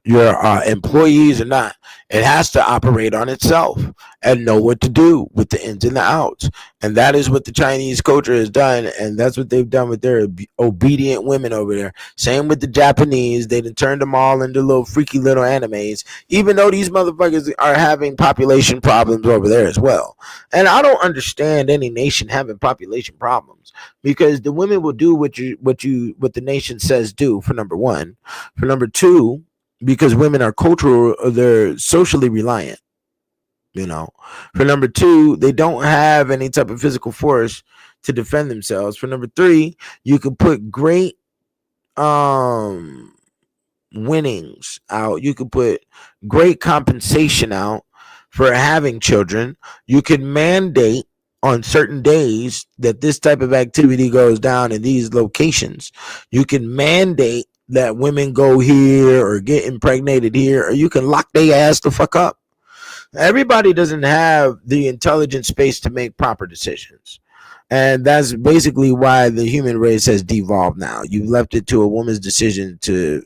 your employees or not. It has to operate on itself and know what to do with the ins and the outs. And that is what the Chinese culture has done. And that's what they've done with their obedient women over there. Same with the Japanese. They done turned them all into little freaky little animes, even though these motherfuckers are having population problems over there as well. And I don't understand any nation having population problems, because the women will do what the nation says do, for number one. For number two, because women are cultural, they're socially reliant, you know. For number two, they don't have any type of physical force to defend themselves. For number three, you can put great winnings out. You can put great compensation out for having children. You can mandate on certain days that this type of activity goes down in these locations. You can mandate that women go here or get impregnated here, or you can lock their ass the fuck up. Everybody doesn't have the intelligent space to make proper decisions. And that's basically why the human race has devolved now. You've left it to a woman's decision to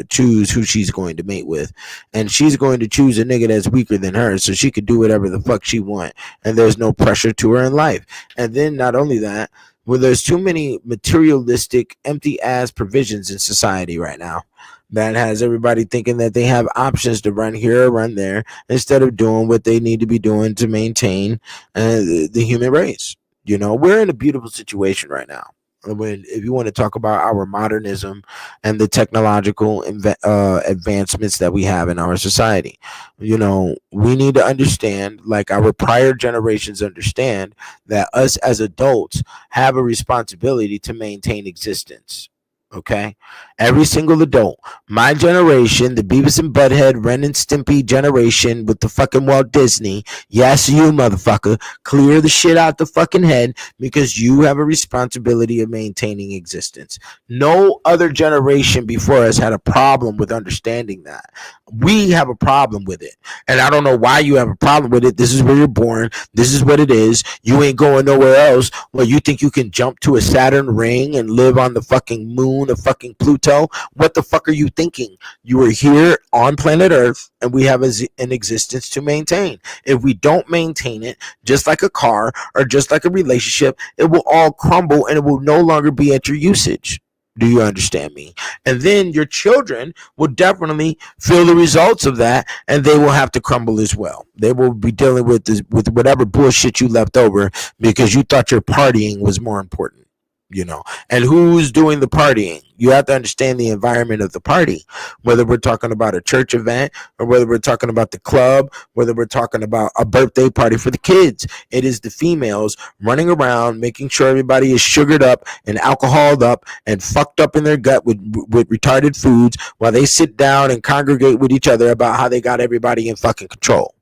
choose who she's going to mate with, and she's going to choose a nigga that's weaker than her, so she could do whatever the fuck she want, and there's no pressure to her in life. And then not only that, well, there's too many materialistic, empty ass provisions in society right now that has everybody thinking that they have options to run here or run there, instead of doing what they need to be doing to maintain the human race. You know, we're in a beautiful situation right now. If you want to talk about our modernism and the technological advancements that we have in our society, you know, we need to understand, like our prior generations understand, that us as adults have a responsibility to maintain existence. Okay, every single adult, my generation, the Beavis and Butthead, Ren and Stimpy generation with the fucking Walt Disney. Yes, you motherfucker, clear the shit out the fucking head, because you have a responsibility of maintaining existence. No other generation before us had a problem with understanding that. We have a problem with it, and I don't know why you have a problem with it. This is where you're born. This is what it is. You ain't going nowhere else. Well, you think you can jump to a Saturn ring and live on the fucking moon of fucking Pluto? What the fuck are you thinking? You are here on planet Earth, and we have an existence to maintain. If we don't maintain it, just like a car or just like a relationship, it will all crumble and it will no longer be at your usage. Do you understand me? And then your children will definitely feel the results of that, and they will have to crumble as well. They will be dealing with with whatever bullshit you left over because you thought your partying was more important. You know, and who's doing the partying? You have to understand the environment of the party, whether we're talking about a church event or whether we're talking about the club, whether we're talking about a birthday party for the kids. It is the females running around making sure everybody is sugared up and alcoholed up and fucked up in their gut with retarded foods, while they sit down and congregate with each other about how they got everybody in fucking control.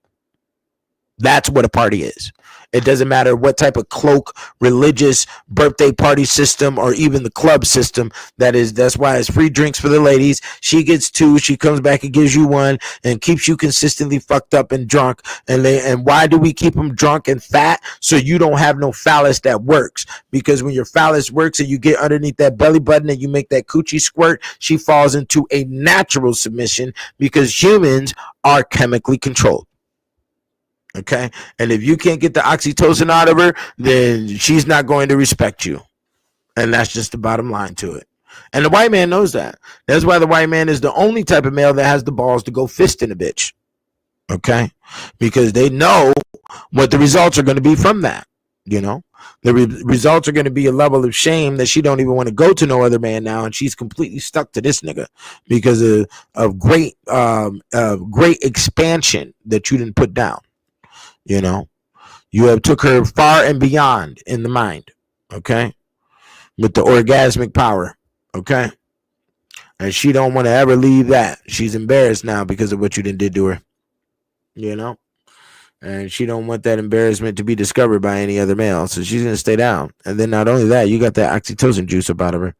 That's what a party is. It doesn't matter what type of cloak, religious, birthday party system, or even the club system that is. That's why it's free drinks for the ladies. She gets two, she comes back and gives you one, and keeps you consistently fucked up and drunk. And why do we keep them drunk and fat? So you don't have no phallus that works. Because when your phallus works and you get underneath that belly button and you make that coochie squirt, she falls into a natural submission, because humans are chemically controlled. Okay, and if you can't get the oxytocin out of her, then she's not going to respect you, and that's just the bottom line to it. And the white man knows that. That's why the white man is the only type of male that has the balls to go fisting a bitch. Okay, because they know what the results are going to be from that. You know, the results are going to be a level of shame that she don't even want to go to no other man now, and she's completely stuck to this nigga because of great expansion that you didn't put down. You know, you have took her far and beyond in the mind, okay, with the orgasmic power, okay, and she don't want to ever leave that. She's embarrassed now because of what you did to her, you know, and she don't want that embarrassment to be discovered by any other male, so she's gonna stay down. And then not only that, you got that oxytocin juice up out of her,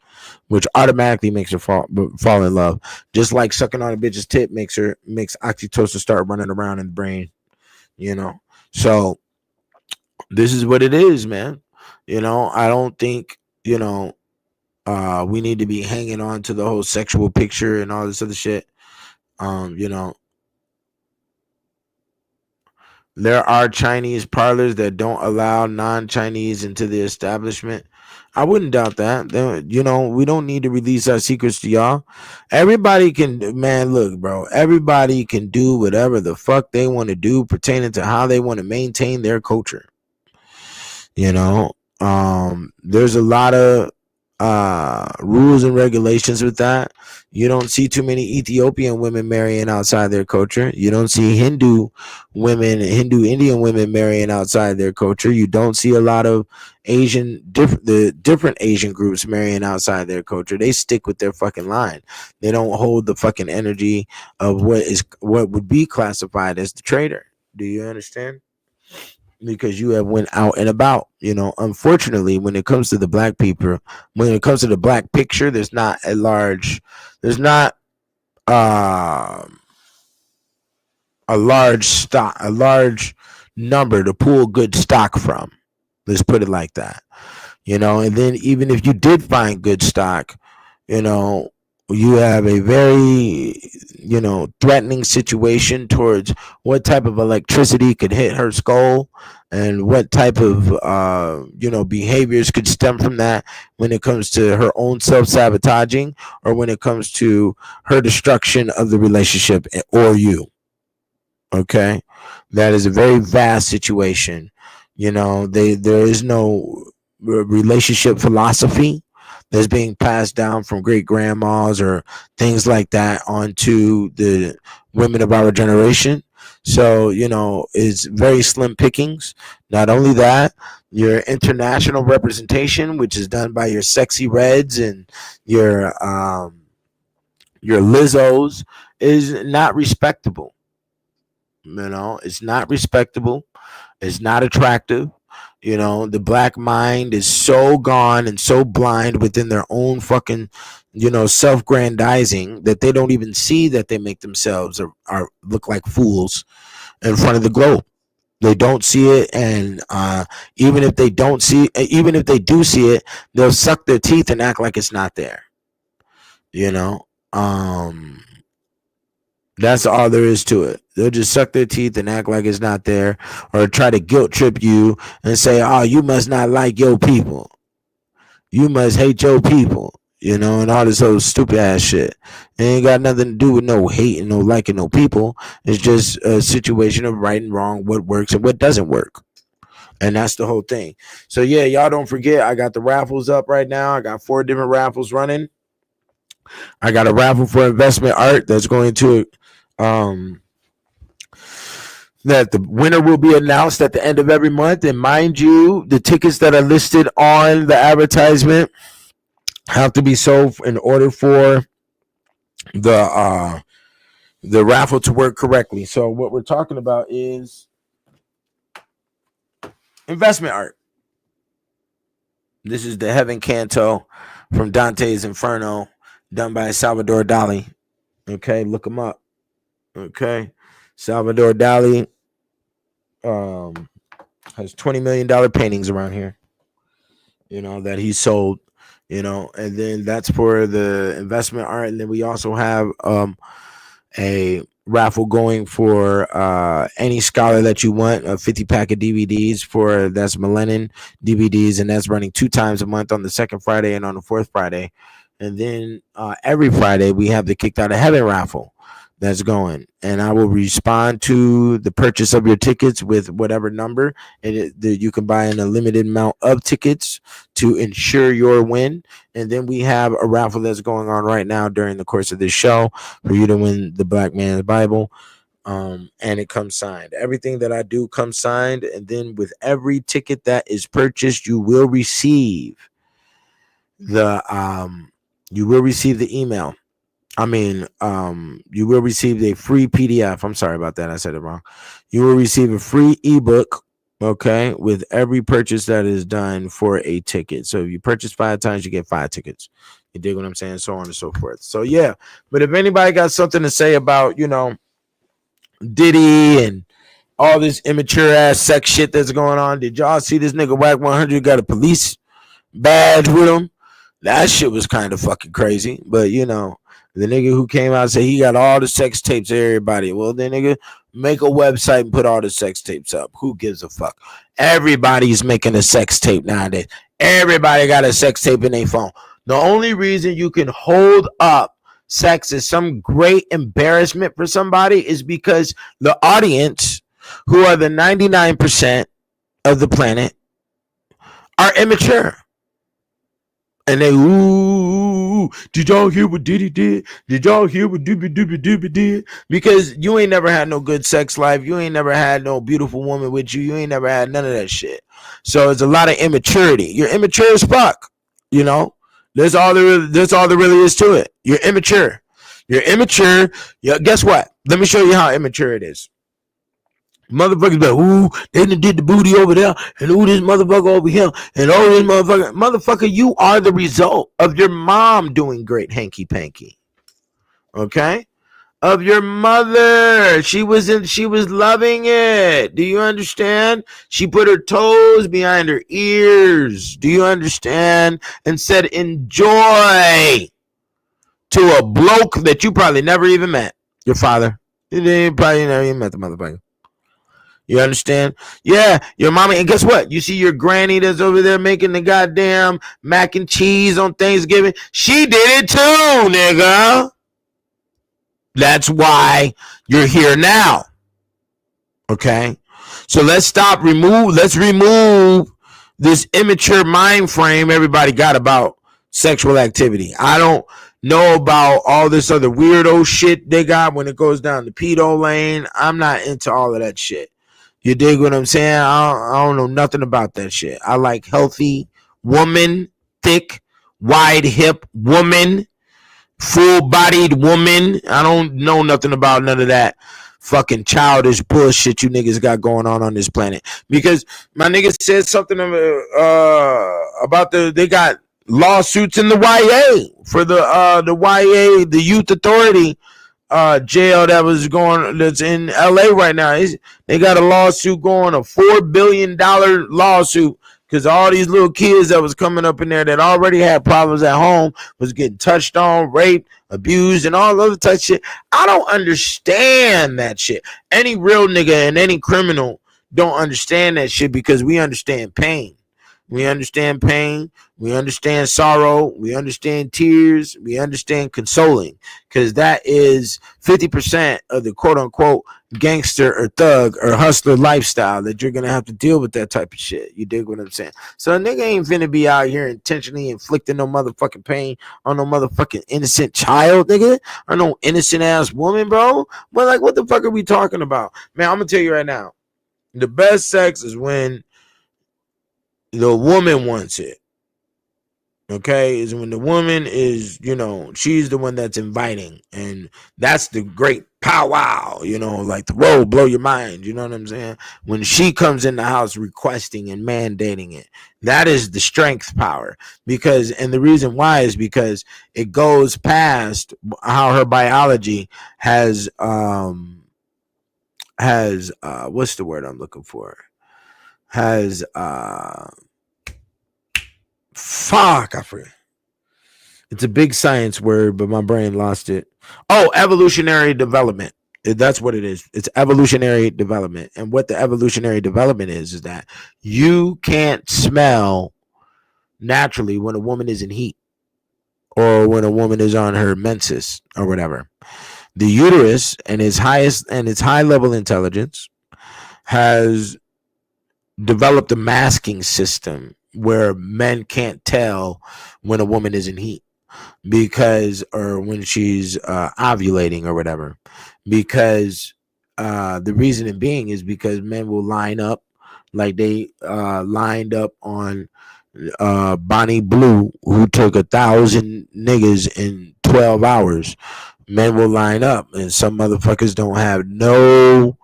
which automatically makes her fall in love, just like sucking on a bitch's tit makes oxytocin start running around in the brain, you know. So this is what it is, man. You know, I don't think, you know, we need to be hanging on to the whole sexual picture and all this other shit. You know, there are Chinese parlors that don't allow non-Chinese into the establishment. I wouldn't doubt that. You know, we don't need to release our secrets to y'all. Everybody can, man, look, bro. Everybody can do whatever the fuck they want to do pertaining to how they want to maintain their culture. You know, there's a lot of rules and regulations with that. You don't see too many Ethiopian women marrying outside their culture. You don't see Hindu Indian women marrying outside their culture. You don't see a lot of the different Asian groups marrying outside their culture. They stick with their fucking line. They don't hold the fucking energy of what would be classified as the traitor. Do you understand? Because you have went out and about. You know, unfortunately, when it comes to the black people, when it comes to the black picture, there's not a large number to pull good stock from. Let's put it like that. You know, and then even if you did find good stock, you know, you have a very, you know, threatening situation towards what type of electricity could hit her skull and what type of, you know, behaviors could stem from that when it comes to her own self-sabotaging or when it comes to her destruction of the relationship or you. Okay? That is a very vast situation. You know, there is no relationship philosophy that's being passed down from great grandmas or things like that onto the women of our generation. So, you know, it's very slim pickings. Not only that, your international representation, which is done by your Sexy Reds and your Lizzos, is not respectable. You know, it's not respectable. It's not attractive. You know, the black mind is so gone and so blind within their own fucking, you know, self-grandizing that they don't even see that they make themselves or look like fools in front of the globe. They don't see it, and even if they do see it, they'll suck their teeth and act like it's not there. You know, that's all there is to it. They'll just suck their teeth and act like it's not there, or try to guilt trip you and say, "Oh, you must not like your people. You must hate your people." You know, and all this old stupid ass shit. It ain't got nothing to do with no hating, no liking, no people. It's just a situation of right and wrong, what works and what doesn't work. And that's the whole thing. So yeah, y'all don't forget, I got the raffles up right now. I got 4 different raffles running. I got a raffle for investment art that's going to that the winner will be announced at the end of every month. And mind you, the tickets that are listed on the advertisement have to be sold in order for the raffle to work correctly. So what we're talking about is investment art. This is the Heaven Canto from Dante's Inferno, done by Salvador Dali. Okay, look him up. Okay, Salvador Dali has $20 million paintings around here, you know, that he sold, you know, and then that's for the investment art. And then we also have a raffle going for any scholar that you want, a 50 pack of DVDs for that's Millennium DVDs, and that's running 2 times a month on the second Friday and on the fourth Friday. And then every Friday we have the Kicked Out of Heaven raffle that's going, and I will respond to the purchase of your tickets with whatever number, and you can buy an unlimited amount of tickets to ensure your win. And then we have a raffle that's going on right now during the course of this show for you to win the Black Man's Bible, and it comes signed. Everything that I do comes signed, and then with every ticket that is purchased, you will receive the email. You will receive a free PDF. I'm sorry about that. I said it wrong. You will receive a free ebook, okay, with every purchase that is done for a ticket. So if you purchase 5 times, you get 5 tickets. You dig what I'm saying? So on and so forth. So yeah, but if anybody got something to say about, you know, Diddy and all this immature ass sex shit that's going on, did y'all see this nigga Whack 100 got a police badge with him? That shit was kind of fucking crazy, but you know, The nigga who came out and said he got all the sex tapes of everybody. Well, then nigga, make a website and put all the sex tapes up. Who gives a fuck? Everybody's making a sex tape nowadays. Everybody got a sex tape in their phone. The only reason you can hold up sex as some great embarrassment for somebody is because the audience, who are the 99% of the planet, are immature. And they, ooh, did y'all hear what Diddy did? Did y'all hear what Doobie did? Because you ain't never had no good sex life. You ain't never had no beautiful woman with you. You ain't never had none of that shit. So it's a lot of immaturity. You're immature as fuck. You know, that's all there really is to it. You're immature. You're immature. Yeah, guess what? Let me show you how immature it is. Motherfuckers be like, ooh, they done did the booty over there, and ooh, this motherfucker over here, and oh, this motherfucker, you are the result of your mom doing great hanky panky. Okay? Of your mother. She was loving it. Do you understand? She put her toes behind her ears. Do you understand? And said enjoy to a bloke that you probably never even met. Your father. You probably never even met the motherfucker. You understand? Yeah, your mama. And guess what? You see your granny that's over there making the goddamn mac and cheese on Thanksgiving. She did it too, nigga. That's why you're here now. Okay? So let's remove this immature mind frame everybody got about sexual activity. I don't know about all this other weirdo shit they got when it goes down the pedo lane. I'm not into all of that shit. You dig what I'm saying? I don't know nothing about that shit. I like healthy woman, thick, wide hip woman, full-bodied woman. I don't know nothing about none of that fucking childish bullshit you niggas got going on this planet. Because my nigga said something about they got lawsuits in the YA for the YA, the Youth Authority jail that's in LA right now. They got a lawsuit going, a $4 billion lawsuit, because all these little kids that was coming up in there that already had problems at home was getting touched on, raped, abused, and all other type of shit. I don't understand that shit. Any real nigga and any criminal don't understand that shit, because we understand pain. We understand pain. We understand sorrow. We understand tears. We understand consoling, because that is 50% of the quote unquote gangster or thug or hustler lifestyle, that you're going to have to deal with that type of shit. You dig what I'm saying? So a nigga ain't finna be out here intentionally inflicting no motherfucking pain on no motherfucking innocent child, nigga, or no innocent ass woman, bro. But like, what the fuck are we talking about? Man, I'm going to tell you right now, the best sex is when the woman wants it. Okay, is when the woman is, she's the one that's inviting, and that's the great powwow, like the roll, blow your mind, you know what I'm saying? When she comes in the house requesting and mandating it, that is the strength power. And the reason why is because it goes past how her biology has what's the word I'm looking for? I forget. It's a big science word, but my brain lost it. Oh, evolutionary development. That's what it is. It's evolutionary development. And what the evolutionary development is that you can't smell naturally when a woman is in heat, or when a woman is on her menses or whatever. The uterus and its high level intelligence has developed a masking system where men can't tell when a woman is in heat, or when she's ovulating or whatever, because the reason being is because men will line up like they lined up on Bonnie Blue, who took 1,000 niggas in 12 hours. Men will line up, and some motherfuckers don't have no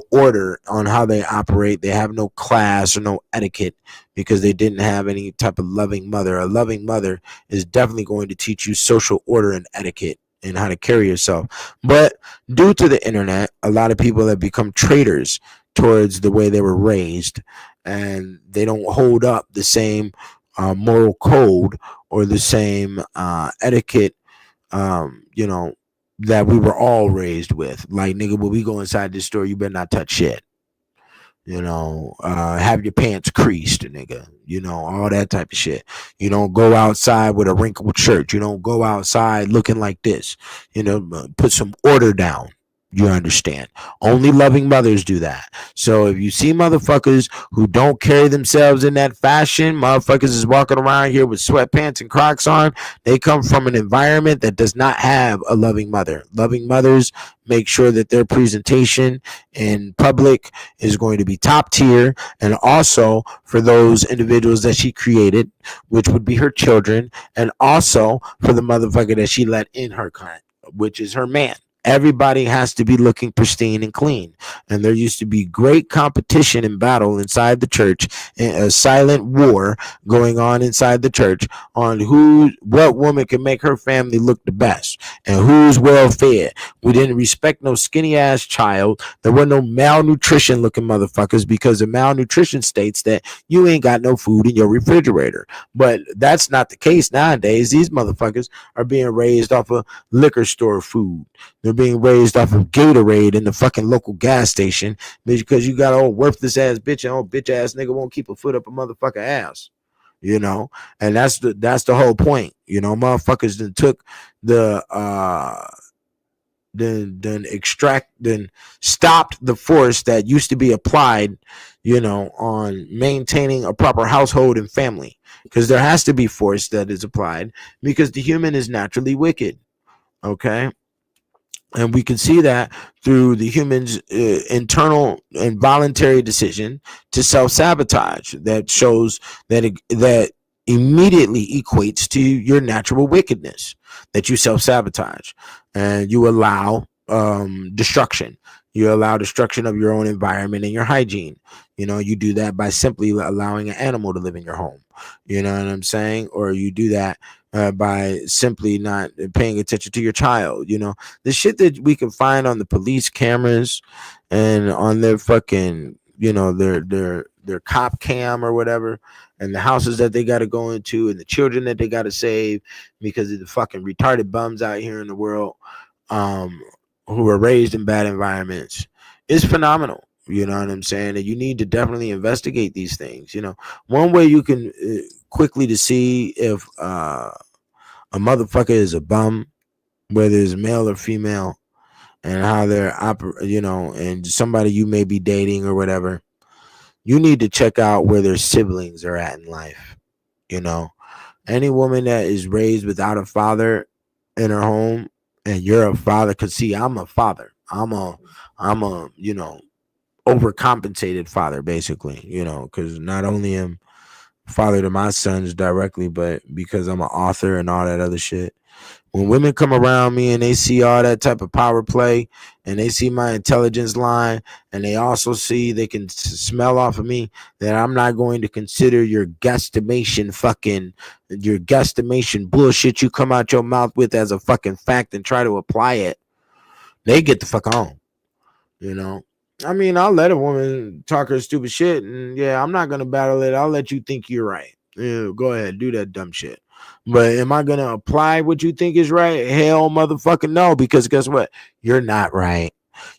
order on how they operate. They have no class or no etiquette, because they didn't have any type of loving mother. A loving mother is definitely going to teach you social order and etiquette and how to carry yourself. But due to the internet, a lot of people have become traitors towards the way they were raised, and they don't hold up the same moral code or the same etiquette you know, that we were all raised with. Like, nigga, when we go inside this store, you better not touch shit. You know, have your pants creased, nigga. You know, all that type of shit. You don't go outside with a wrinkled shirt. You don't go outside looking like this. You know, put some order down. You understand? Only loving mothers do that. So if you see motherfuckers who don't carry themselves in that fashion, motherfuckers is walking around here with sweatpants and Crocs on, they come from an environment that does not have a loving mother. Loving mothers make sure that their presentation in public is going to be top tier, and also for those individuals that she created, which would be her children, and also for the motherfucker that she let in her kind, which is her man. Everybody has to be looking pristine and clean. And there used to be great competition and battle inside the church, a silent war going on inside the church on what woman can make her family look the best and who's well fed. We didn't respect no skinny ass child. There were no malnutrition looking motherfuckers, because the malnutrition states that you ain't got no food in your refrigerator. But that's not the case nowadays. These motherfuckers are being raised off of liquor store food. They're being raised off of Gatorade in the fucking local gas station, because you got an old worthless ass bitch, and old bitch ass nigga won't keep a foot up a motherfucker ass. You know, and that's the whole point. You know, motherfuckers then took the then stopped the force that used to be applied, you know, on maintaining a proper household and family, because there has to be force that is applied, because the human is naturally wicked. Okay. And we can see that through the human's internal and voluntary decision to self-sabotage. That shows that that immediately equates to your natural wickedness, that you self-sabotage and you allow destruction. You allow destruction of your own environment and your hygiene. You know, you do that by simply allowing an animal to live in your home. You know what I'm saying? Or you do that by simply not paying attention to your child. You know, the shit that we can find on the police cameras and on their fucking, you know, their cop cam or whatever, and the houses that they got to go into, and the children that they got to save because of the fucking retarded bums out here in the world, who are raised in bad environments, is phenomenal. You know what I'm saying? And you need to definitely investigate these things. You know, one way you can quickly to see if a motherfucker is a bum, whether it's male or female, and how they're you know, and somebody you may be dating or whatever, you need to check out where their siblings are at in life. You know, any woman that is raised without a father in her home, and you're a father, because see, I'm a father. I'm a, you know, overcompensated father, basically, you know, because not only am father to my sons directly, but because I'm an author and all that other shit. When women come around me and they see all that type of power play, and they see my intelligence line, and they also see they can smell off of me that I'm not going to consider your guesstimation bullshit you come out your mouth with as a fucking fact and try to apply it, they get the fuck on. You know, I mean, I'll let a woman talk her stupid shit, and yeah, I'm not gonna battle it. I'll let you think you're right. Yeah, go ahead, do that dumb shit. But am I gonna apply what you think is right? Hell, motherfucking no, because guess what? You're not right.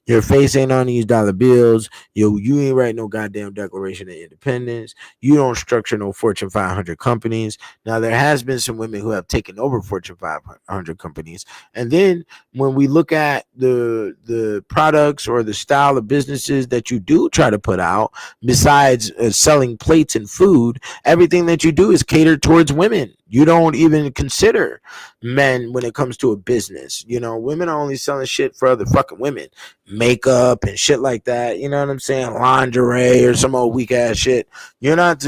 Your face ain't on these dollar bills. You ain't write no goddamn Declaration of Independence. You don't structure no Fortune 500 companies. Now, there has been some women who have taken over Fortune 500 companies. And then when we look at the products or the style of businesses that you do try to put out, besides selling plates and food, everything that you do is catered towards women. You don't even consider men when it comes to a business. You know, women are only selling shit for other fucking women. Makeup and shit like that. You know what I'm saying? Lingerie or some old weak ass shit. You're not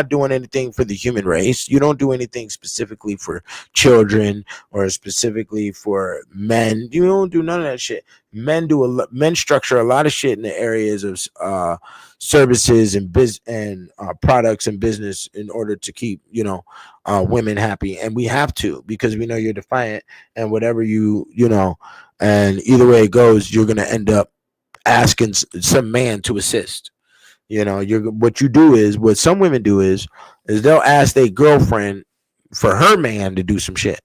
doing anything for the human race. You don't do anything specifically for children or specifically for men. You don't do none of that shit. Men structure a lot of shit in the areas of services and products and business in order to keep, you know, women happy. And we have to, because we know you're defiant, and whatever you know, and either way it goes, you're going to end up asking some man to assist. You know, what some women do is they'll ask their girlfriend for her man to do some shit.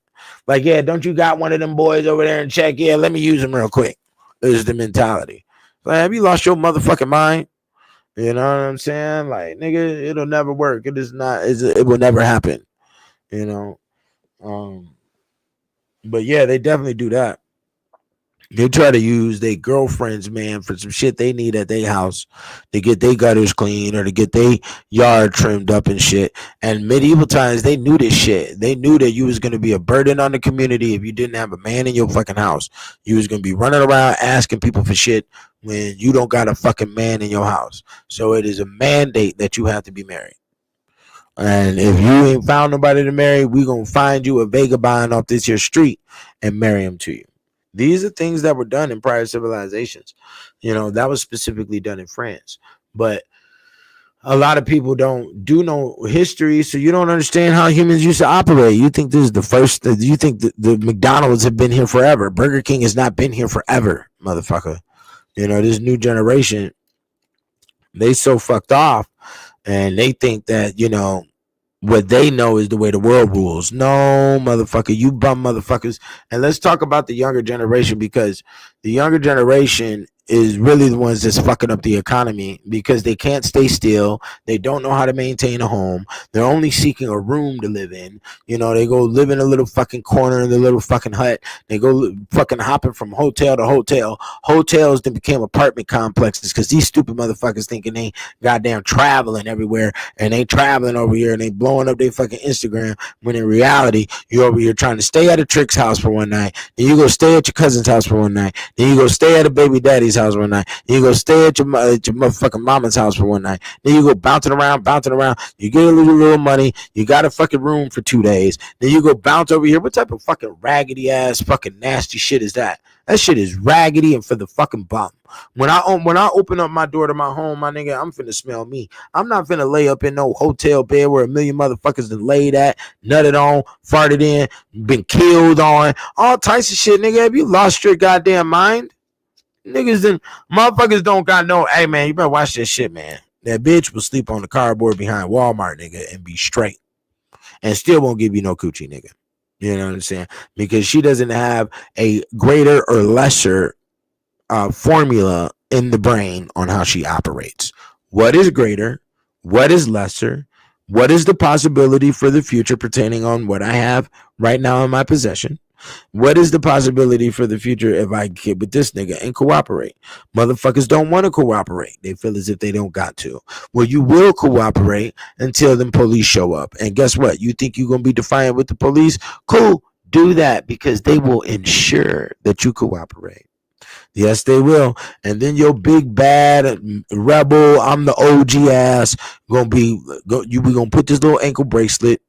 Like, yeah, don't you got one of them boys over there in check? Yeah, let me use him real quick. Is the mentality. Like, have you lost your motherfucking mind? You know what I'm saying? Like, nigga, it'll never work. It is not. It will never happen. You know. But yeah, they definitely do that. They try to use their girlfriends, man, for some shit they need at their house to get their gutters clean or to get their yard trimmed up and shit. And medieval times, they knew this shit. They knew that you was going to be a burden on the community if you didn't have a man in your fucking house. You was going to be running around asking people for shit when you don't got a fucking man in your house. So it is a mandate that you have to be married. And if you ain't found nobody to marry, we going to find you a vagabond off this here street and marry him to you. These are things that were done in prior civilizations. You know, that was specifically done in France. But a lot of people do know history, so you don't understand how humans used to operate. You think this is the first, you think the McDonald's have been here forever. Burger King has not been here forever, motherfucker. You know, this new generation, they so fucked off, and they think that, you know, what they know is the way the world rules. No, motherfucker, you bum motherfuckers. And let's talk about the younger generation, because the younger generation is really the ones that's fucking up the economy because they can't stay still. They don't know how to maintain a home. They're only seeking a room to live in. You know, they go live in a little fucking corner in the little fucking hut. They go fucking hopping from hotel to hotel. Hotels then became apartment complexes because these stupid motherfuckers thinking they goddamn traveling everywhere, and they traveling over here and they blowing up their fucking Instagram, when in reality, you're over here trying to stay at a trick's house for one night. Then you go stay at your cousin's house for one night. Then you go stay at a baby daddy's house one night. Then you go stay at your motherfucking mama's house for one night. Then you go bouncing around. You get a little money. You got a fucking room for 2 days. Then you go bounce over here. What type of fucking raggedy ass fucking nasty shit is that? That shit is raggedy and for the fucking bum. When I open up my door to my home, my nigga, I'm finna smell me. I'm not finna lay up in no hotel bed where a million motherfuckers done laid at, nutted on, farted in, been killed on, all types of shit, nigga. Have you lost your goddamn mind? Motherfuckers don't got no, hey man, you better watch this shit, man. That bitch will sleep on the cardboard behind Walmart, nigga, and be straight. And still won't give you no coochie, nigga. You know what I'm saying? Because she doesn't have a greater or lesser formula in the brain on how she operates. What is greater? What is lesser? What is the possibility for the future pertaining on what I have right now in my possession? What is the possibility for the future if I get with this nigga and cooperate? Motherfuckers don't want to cooperate. They feel as if they don't got to. Well, you will cooperate until the police show up. And guess what? You think you're going to be defiant with the police? Cool. Do that, because they will ensure that you cooperate. Yes, they will. And then your big bad rebel, I'm the OG ass, we gonna put this little ankle bracelet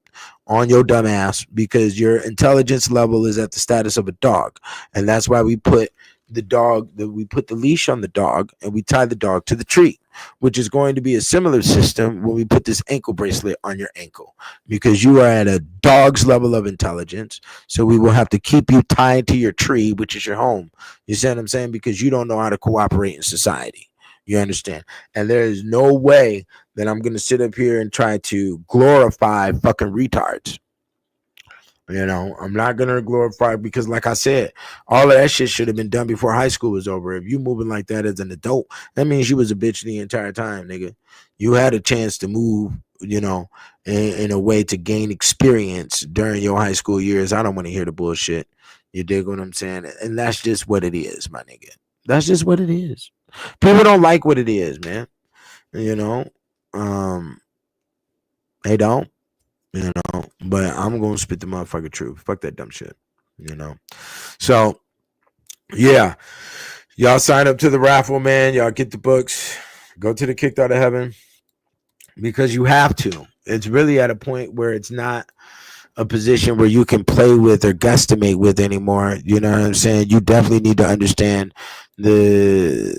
on your dumb ass because your intelligence level is at the status of a dog. And that's why we put the leash on the dog and we tie the dog to the tree, which is going to be a similar system when we put this ankle bracelet on your ankle, because you are at a dog's level of intelligence. So we will have to keep you tied to your tree, which is your home. You see what I'm saying? Because you don't know how to cooperate in society. You understand? And there is no way that I'm going to sit up here and try to glorify fucking retards. You know, I'm not going to glorify, because like I said, all of that shit should have been done before high school was over. If you moving like that as an adult, that means you was a bitch the entire time, nigga. You had a chance to move, you know, in a way to gain experience during your high school years. I don't want to hear the bullshit. You dig what I'm saying? And that's just what it is, my nigga. That's just what it is. People don't like what it is, man. You know, they don't. You know, but I'm gonna spit the motherfucking truth. Fuck that dumb shit. You know. So yeah. Y'all sign up to the raffle, man. Y'all get the books. Go to the Kicked Out of Heaven, because you have to. It's really at a point where it's not a position where you can play with or guesstimate with anymore. You know what I'm saying? You definitely need to understand the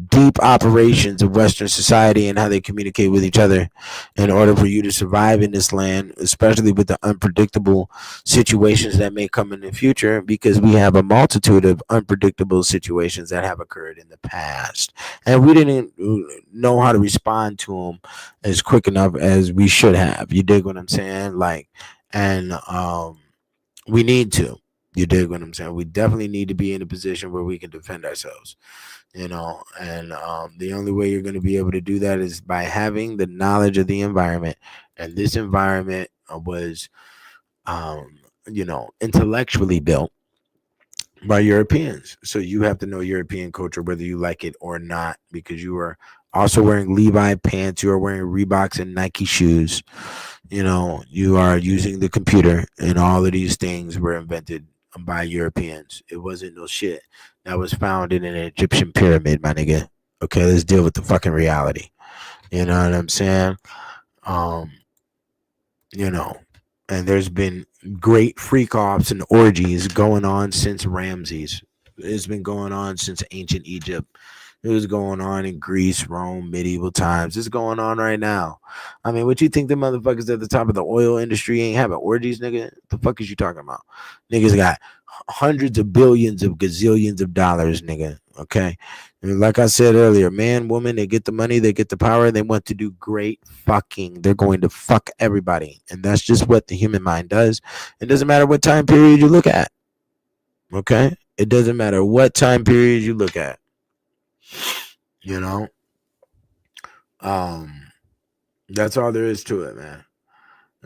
deep operations of Western society and how they communicate with each other in order for you to survive in this land, especially with the unpredictable situations that may come in the future, because we have a multitude of unpredictable situations that have occurred in the past, and we didn't know how to respond to them as quick enough as we should have. You dig what I'm saying? Like, and We need to. You dig what I'm saying? We definitely need to be in a position where we can defend ourselves, and the only way you're going to be able to do that is by having the knowledge of the environment. And this environment was, intellectually built by Europeans. So you have to know European culture, whether you like it or not, because you are also wearing Levi pants, you are wearing Reeboks and Nike shoes. You are using the computer, and all of these things were invented by Europeans. It wasn't no shit that was found in an Egyptian pyramid, my nigga. Okay, let's deal with the fucking reality. You know what I'm saying? And there's been great freak-offs and orgies going on since Ramses. It's been going on since ancient Egypt. It was going on in Greece, Rome, medieval times. It's going on right now. I mean, what you think the motherfuckers at the top of the oil industry ain't having orgies, nigga? The fuck is you talking about? Niggas got hundreds of billions of gazillions of dollars, nigga. Okay? And like I said earlier, man, woman, they get the money, they get the power, they want to do great fucking. They're going to fuck everybody. And that's just what the human mind does. It doesn't matter what time period you look at. Okay? It doesn't matter what time period you look at. That's all there is to it, man.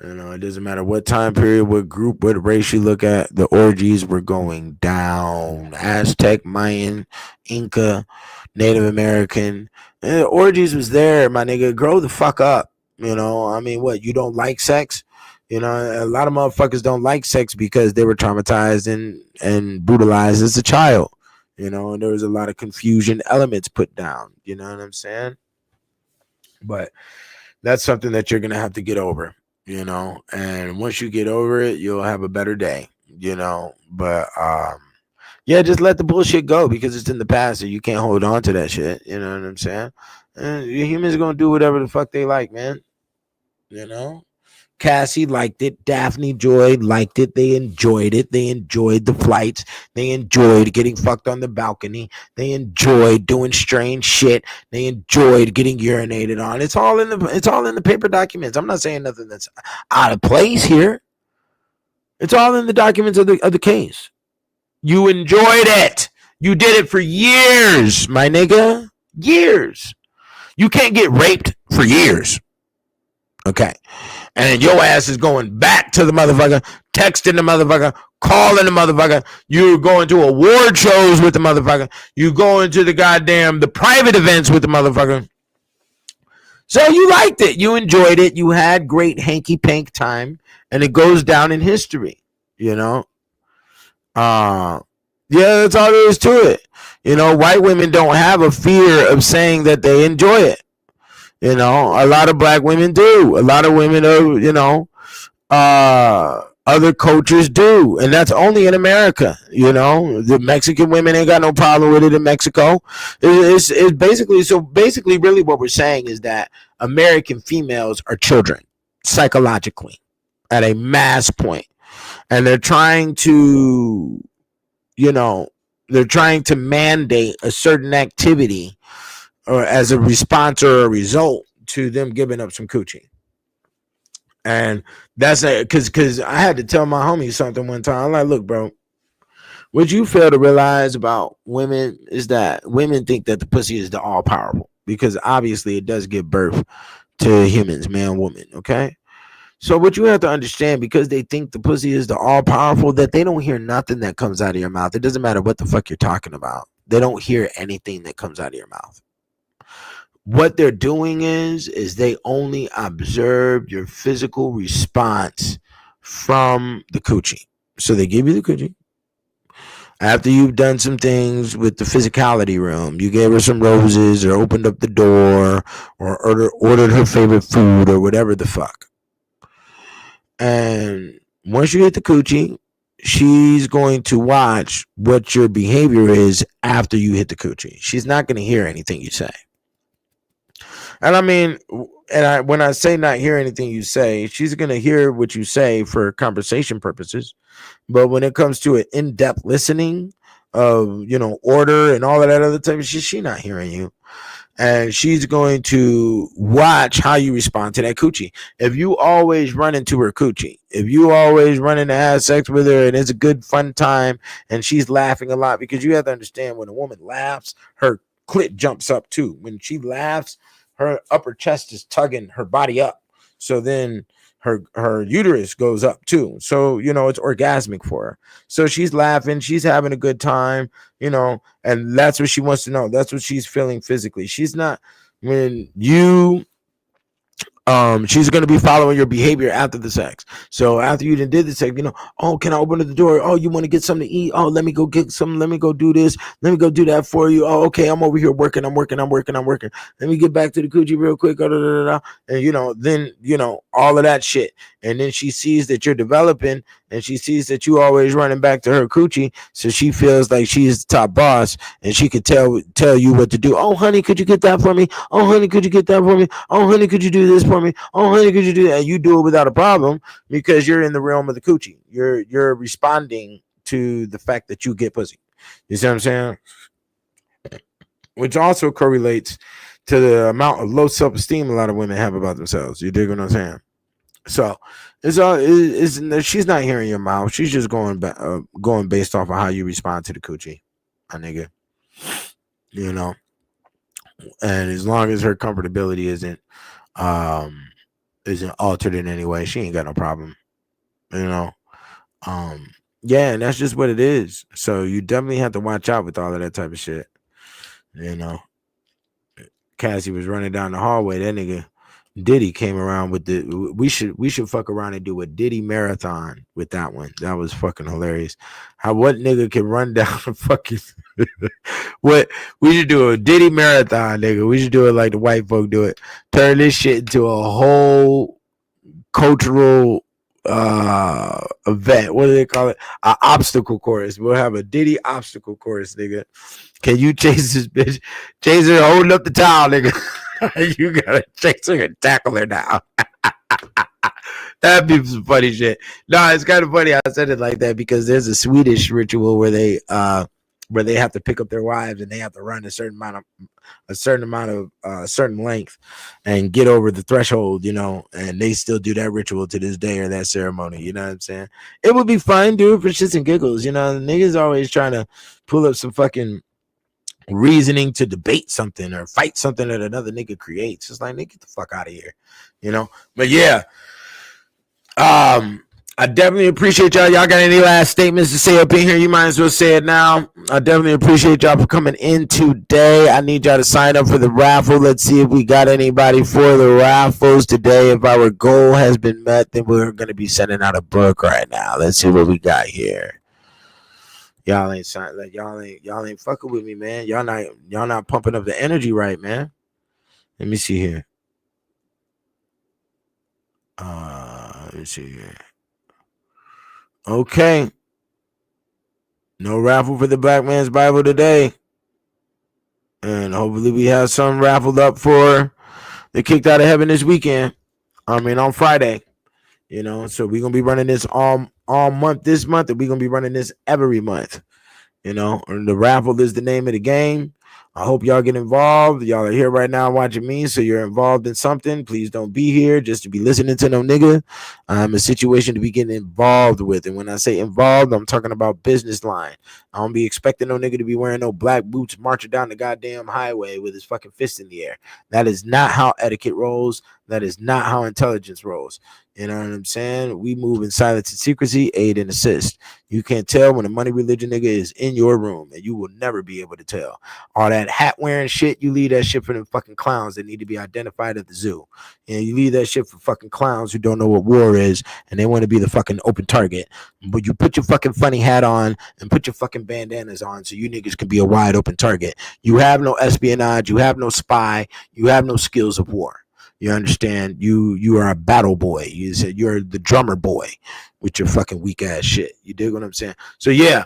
It doesn't matter what time period, what group, what race you look at. The orgies were going down. Aztec, Mayan, Inca, Native American. And the orgies was there, my nigga. Grow the fuck up. I mean, what? You don't like sex? A lot of motherfuckers don't like sex because they were traumatized and brutalized as a child. And there was a lot of confusion elements put down. You know what I'm saying? But that's something that you're going to have to get over, and once you get over it, you'll have a better day, but, just let the bullshit go because it's in the past, so you can't hold on to that shit. You know what I'm saying? And humans are going to do whatever the fuck they like, man. Cassie liked it. Daphne Joy liked it. They enjoyed it. They enjoyed the flights. They enjoyed getting fucked on the balcony. They enjoyed doing strange shit. They enjoyed getting urinated on. It's all in the paper documents. I'm not saying nothing that's out of place here. It's all in the documents of the case. You enjoyed it. You did it for years, my nigga. Years. You can't get raped for years. Okay. And your ass is going back to the motherfucker, texting the motherfucker, calling the motherfucker. You're going to award shows with the motherfucker. You going to the private events with the motherfucker. So you liked it. You enjoyed it. You had great hanky-pank time. And it goes down in history, Yeah, that's all there is to it. White women don't have a fear of saying that they enjoy it. A lot of black women do. A lot of women of, other cultures do. And that's only in America. The Mexican women ain't got no problem with it in Mexico. It's basically really what we're saying is that American females are children psychologically at a mass point. And they're trying to, mandate a certain activity or as a response or a result to them giving up some coochie. And that's because I had to tell my homie something one time. I'm like, look, bro, what you fail to realize about women is that women think that the pussy is the all powerful, because obviously it does give birth to humans, man, woman. Okay. So what you have to understand, because they think the pussy is the all powerful, that they don't hear nothing that comes out of your mouth. It doesn't matter what the fuck you're talking about. They don't hear anything that comes out of your mouth. What they're doing is they only observe your physical response from the coochie. So they give you the coochie. After you've done some things with the physicality room, you gave her some roses or opened up the door or ordered her favorite food or whatever the fuck. And once you hit the coochie, she's going to watch what your behavior is after you hit the coochie. She's not going to hear anything you say. And I mean, when I say not hear anything you say, she's going to hear what you say for conversation purposes. But when it comes to an in-depth listening, of order and all of that other type of shit, she's not hearing you. And she's going to watch how you respond to that coochie. If you always run into her coochie, if you always run in to have sex with her and it's a good fun time and she's laughing a lot, because you have to understand, when a woman laughs, her clit jumps up too. When she laughs, her upper chest is tugging her body up. So then her uterus goes up too. So, it's orgasmic for her. So she's laughing, she's having a good time, and that's what she wants to know. That's what she's feeling physically. She's not, when you she's going to be following your behavior after the sex. So after you did the sex, oh, can I open the door? Oh, you want to get something to eat? Oh, let me go get some. Let me go do this. Let me go do that for you. Oh, okay, I'm over here working. I'm working. Let me get back to the coochie real quick. And then all of that shit. And then she sees that you're developing, and she sees that you always running back to her coochie. So she feels like she's the top boss, and she could tell you what to do. Oh, honey, could you get that for me? Oh, honey, could you get that for me? Oh, honey, could you do this for me? Oh, honey, could you do that? And you do it without a problem, because you're in the realm of the coochie. You're responding to the fact that you get pussy. You see what I'm saying? Which also correlates to the amount of low self-esteem a lot of women have about themselves. You dig what I'm saying? So she's not hearing your mouth. She's just going based off of how you respond to the coochie, my nigga. And as long as her comfortability isn't altered in any way, she ain't got no problem. Yeah, and that's just what it is. So you definitely have to watch out with all of that type of shit. Cassie was running down the hallway. That nigga Diddy came around with we should fuck around and do a Diddy marathon with that one. That was fucking hilarious. What nigga can run down the fucking what we should do a Diddy marathon, nigga. We should do it like the white folk do it. Turn this shit into a whole cultural event. What do they call it? An obstacle course. We'll have a Diddy obstacle course, nigga. Can you chase this bitch? Chase her holding up the towel, nigga. You gotta chase her and tackle her now. That'd be some funny shit. No, it's kind of funny I said it like that, because there's a Swedish ritual where they have to pick up their wives, and they have to run a certain length and get over the threshold, and they still do that ritual to this day, or that ceremony. You know what I'm saying? It would be fun, dude, for shits and giggles. The niggas always trying to pull up some fucking reasoning to debate something or fight something that another nigga creates. It's like, nigga, get the fuck out of here, But yeah, I definitely appreciate y'all. Y'all got any last statements to say up in here? You might as well say it now. I definitely appreciate y'all for coming in today. I need y'all to sign up for the raffle. Let's see if we got anybody for the raffles today. If our goal has been met, then we're going to be sending out a book right now. Let's see what we got here. Y'all ain't fucking with me, man. Y'all not pumping up the energy right, man. Let me see here. Let me see here. Okay. No raffle for the Black Man's Bible today. And hopefully we have some raffled up for the Kicked Out of Heaven this weekend. On Friday. So we're going to be running this all month this month, and we're going to be running this every month. The raffle is the name of the game. I hope y'all get involved. Y'all are here right now watching me, so you're involved in something. Please don't be here just to be listening to no nigga. A situation to be getting involved with. And when I say involved, I'm talking about business line. I don't be expecting no nigga to be wearing no black boots marching down the goddamn highway with his fucking fist in the air. That is not how etiquette rolls. That is not how intelligence rolls. You know what I'm saying? We move in silence and secrecy, aid and assist. You can't tell when a money religion nigga is in your room, and you will never be able to tell. All that hat wearing shit, you leave that shit for them fucking clowns that need to be identified at the zoo. And you leave that shit for fucking clowns who don't know what war is, and they want to be the fucking open target. But you put your fucking funny hat on and put your fucking bandanas on so you niggas can be a wide open target. You have no espionage, you have no spy, you have no skills of war. You understand? You are a battle boy. You're the drummer boy with your fucking weak ass shit. You dig what I'm saying? So yeah,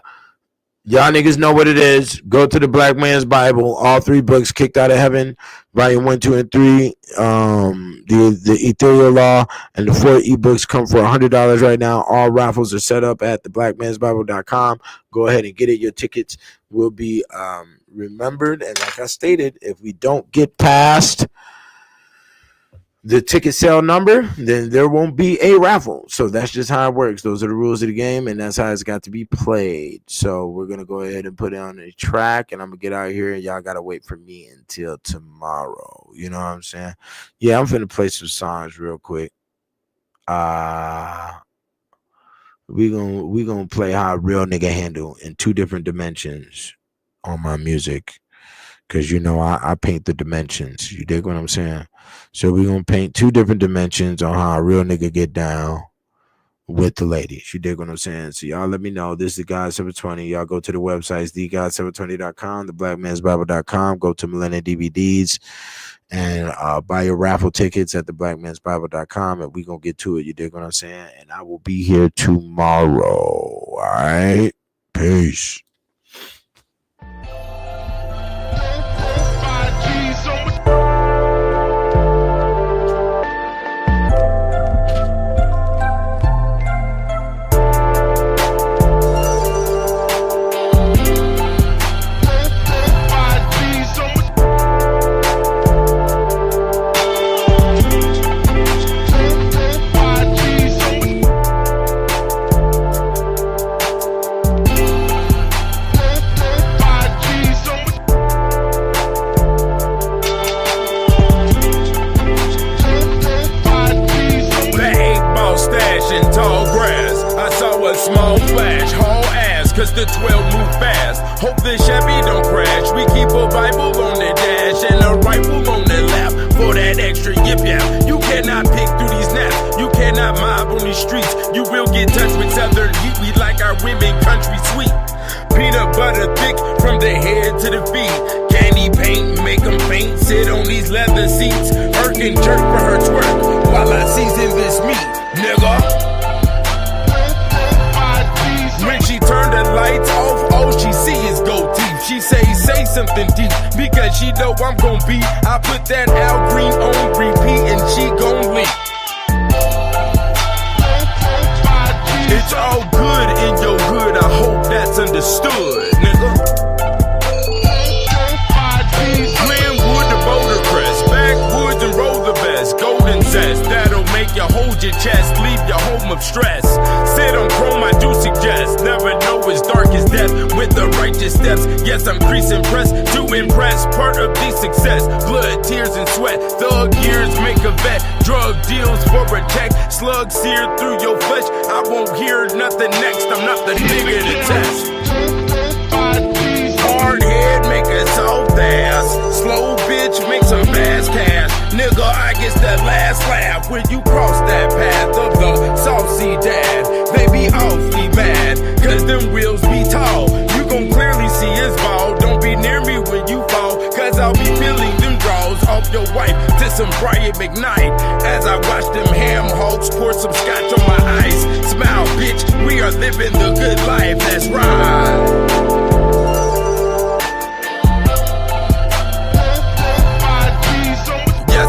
Y'all niggas know what it is. Go to the Black Man's Bible. All 3 books, Kicked Out of Heaven, Volume 1, 2, and 3. The Ethereal Law and the 4 ebooks come for $100 right now. All raffles are set up at theblackmansbible.com. Go ahead and get it. Your tickets will be remembered. And like I stated, if we don't get past the ticket sale number, then there won't be a raffle. So that's just how it works. Those are the rules of the game, and that's how it's got to be played. So we're gonna go ahead and put it on a track, and I'm gonna get out of here, and y'all gotta wait for me until tomorrow. You know what I'm saying? Yeah, I'm finna play some songs real quick. We gonna play How a Real Nigga Handle in 2 different dimensions on my music. Cause you know I paint the dimensions. You dig what I'm saying? So we're gonna paint 2 different dimensions on how a real nigga get down with the ladies. You dig what I'm saying? So y'all let me know. This is the God 720. Y'all go to the websites, thegod720.com, theblackmansbible.com. Go to Millennium DVDs and buy your raffle tickets at theblackmansbible.com, and we gonna get to it. You dig what I'm saying? And I will be here tomorrow. All right. Peace. Cause the 12 move fast. Hope the Chevy don't crash. We keep a Bible on the dash and a rifle on the lap for that extra yip yap. You cannot pick through these naps. You cannot mob on these streets. You will get touched with Southern heat. We like our women country sweet. Peanut butter thick from the head to the feet. Candy paint, make them faint. Sit on these leather seats. Irk and jerk for her twerk while I season this meat, nigga. When she turned the lights off, all she see is gold teeth. She say something deep, because she know I'm gon' be. I put that Al Green on repeat and she gon' leak. It's all good in your hood, I hope that's understood, nigga. Glenwood to Boulder Crest, backwoods and roll the best. Golden zest, that'll make you hold your chest, leave your home of stress. Sit on chrome, I do suggest. Never know as dark as death with the righteous steps. Yes, I'm creasing press to impress. Part of the success, blood, tears, and sweat. Thug years make a vet. Drug deals for a check. Slug seared through your flesh. I won't hear nothing next. I'm not the nigga to test. Hard head make a soft ass. Slow bitch make some fast cash. Nigga, I guess that last laugh when you cross that path of the saucy dad. They be awfully mad, cause them wheels be tall. You gon' clearly see his ball. Don't be near me when you fall, cause I'll be peeling them draws off your wife to some Brian McKnight. As I watch them ham hawks pour some scotch on my ice. Smile, bitch, we are living the good life, that's right.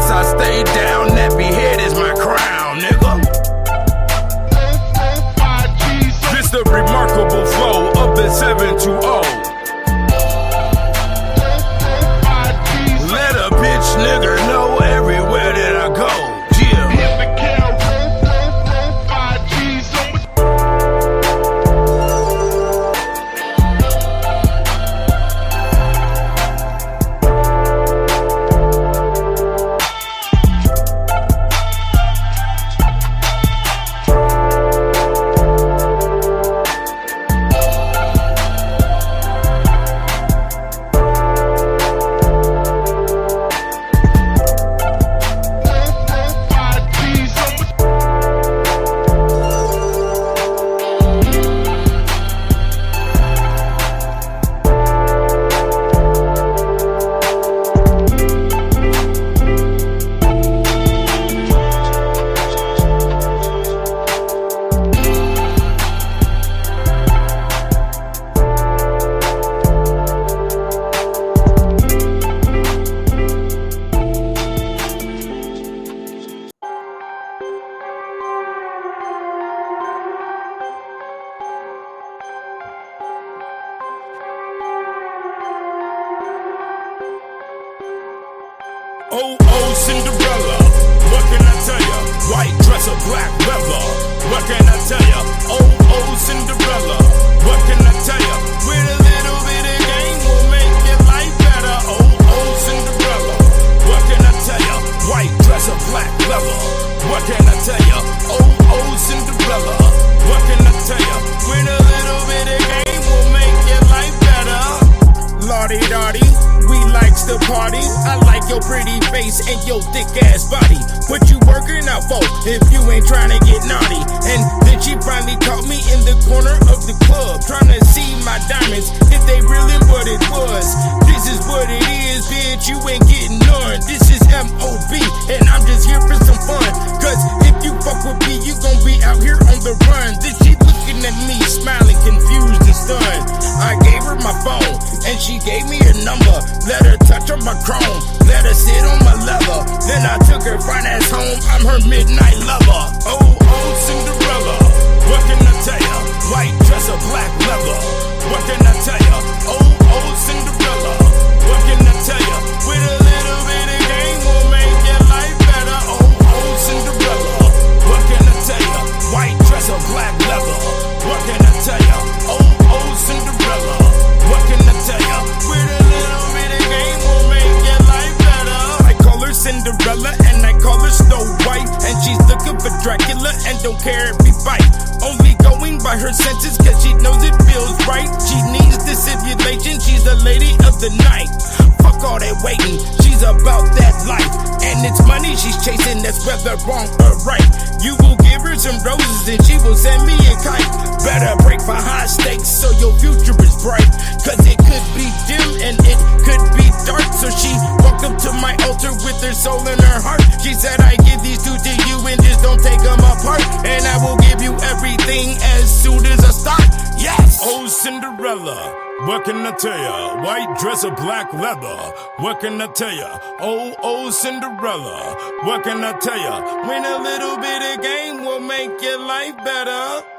I stay down, nappy head is my crown, nigga. This the remarkable flow of the 720. Let a bitch nigga know everywhere that I go. Yeah. oh, Cinderella. What can I tell ya? White dress or black leather. What can I tell ya? Oh, Cinderella. What can I tell ya? With a little bit of game, we'll make your life better. Oh, Cinderella. What can I tell ya? White dress or black leather. What can I tell ya? Oh, Cinderella. What can I tell ya? With a little bit of game, we'll make your life better. Lottie-dottie, we likes to party. I like your pretty face and your thick ass body. What you working out for if you ain't trying to get naughty? And then she finally caught me in the corner of the club, trying to see my diamonds, if they really what it was. This is what it is, bitch, you ain't getting none. This is M.O.B. and I'm just here for some fun. Cause if you fuck with me, you gon' be out here on the run. Then she looking at me, smiling, confused and stunned. I gave her my phone, and she gave me her number. Let her touch on my chrome, let her sit on my leather. Then I took her fine ass home, I'm her midnight lover. Oh, Cinderella, what can I tell ya? White dress or black leather. What can I tell ya? Oh, Cinderella, what can I tell ya? With a little bit of game, we'll make your life better. Oh, Cinderella, what can I tell ya? White dress or black leather. What can I tell ya? Oh, Cinderella, what can I tell ya? With a little bit of game, we'll make your life better. I call her Cinderella and I call her Snow White, and she's looking for Dracula and don't care if we fight. Only going by her senses cause she knows it feels right. She needs dissimulation, she's the lady of the night. Fuck all that waiting, she's about that life. And it's money she's chasing, that's whether wrong or right. You will give her some roses and she will send me a kite. Better break for high stakes so your future is bright. Cause it could be dim and it could be dark. So she walked up to my altar with her soul in her heart. She said, I give these two to you and just don't take them apart. And I will give you everything as soon as I start. Yes! Oh, Cinderella, what can I tell ya? White dress or black leather. What can I tell ya? Oh, Cinderella, what can I tell ya? When a little bit of game will make your life better.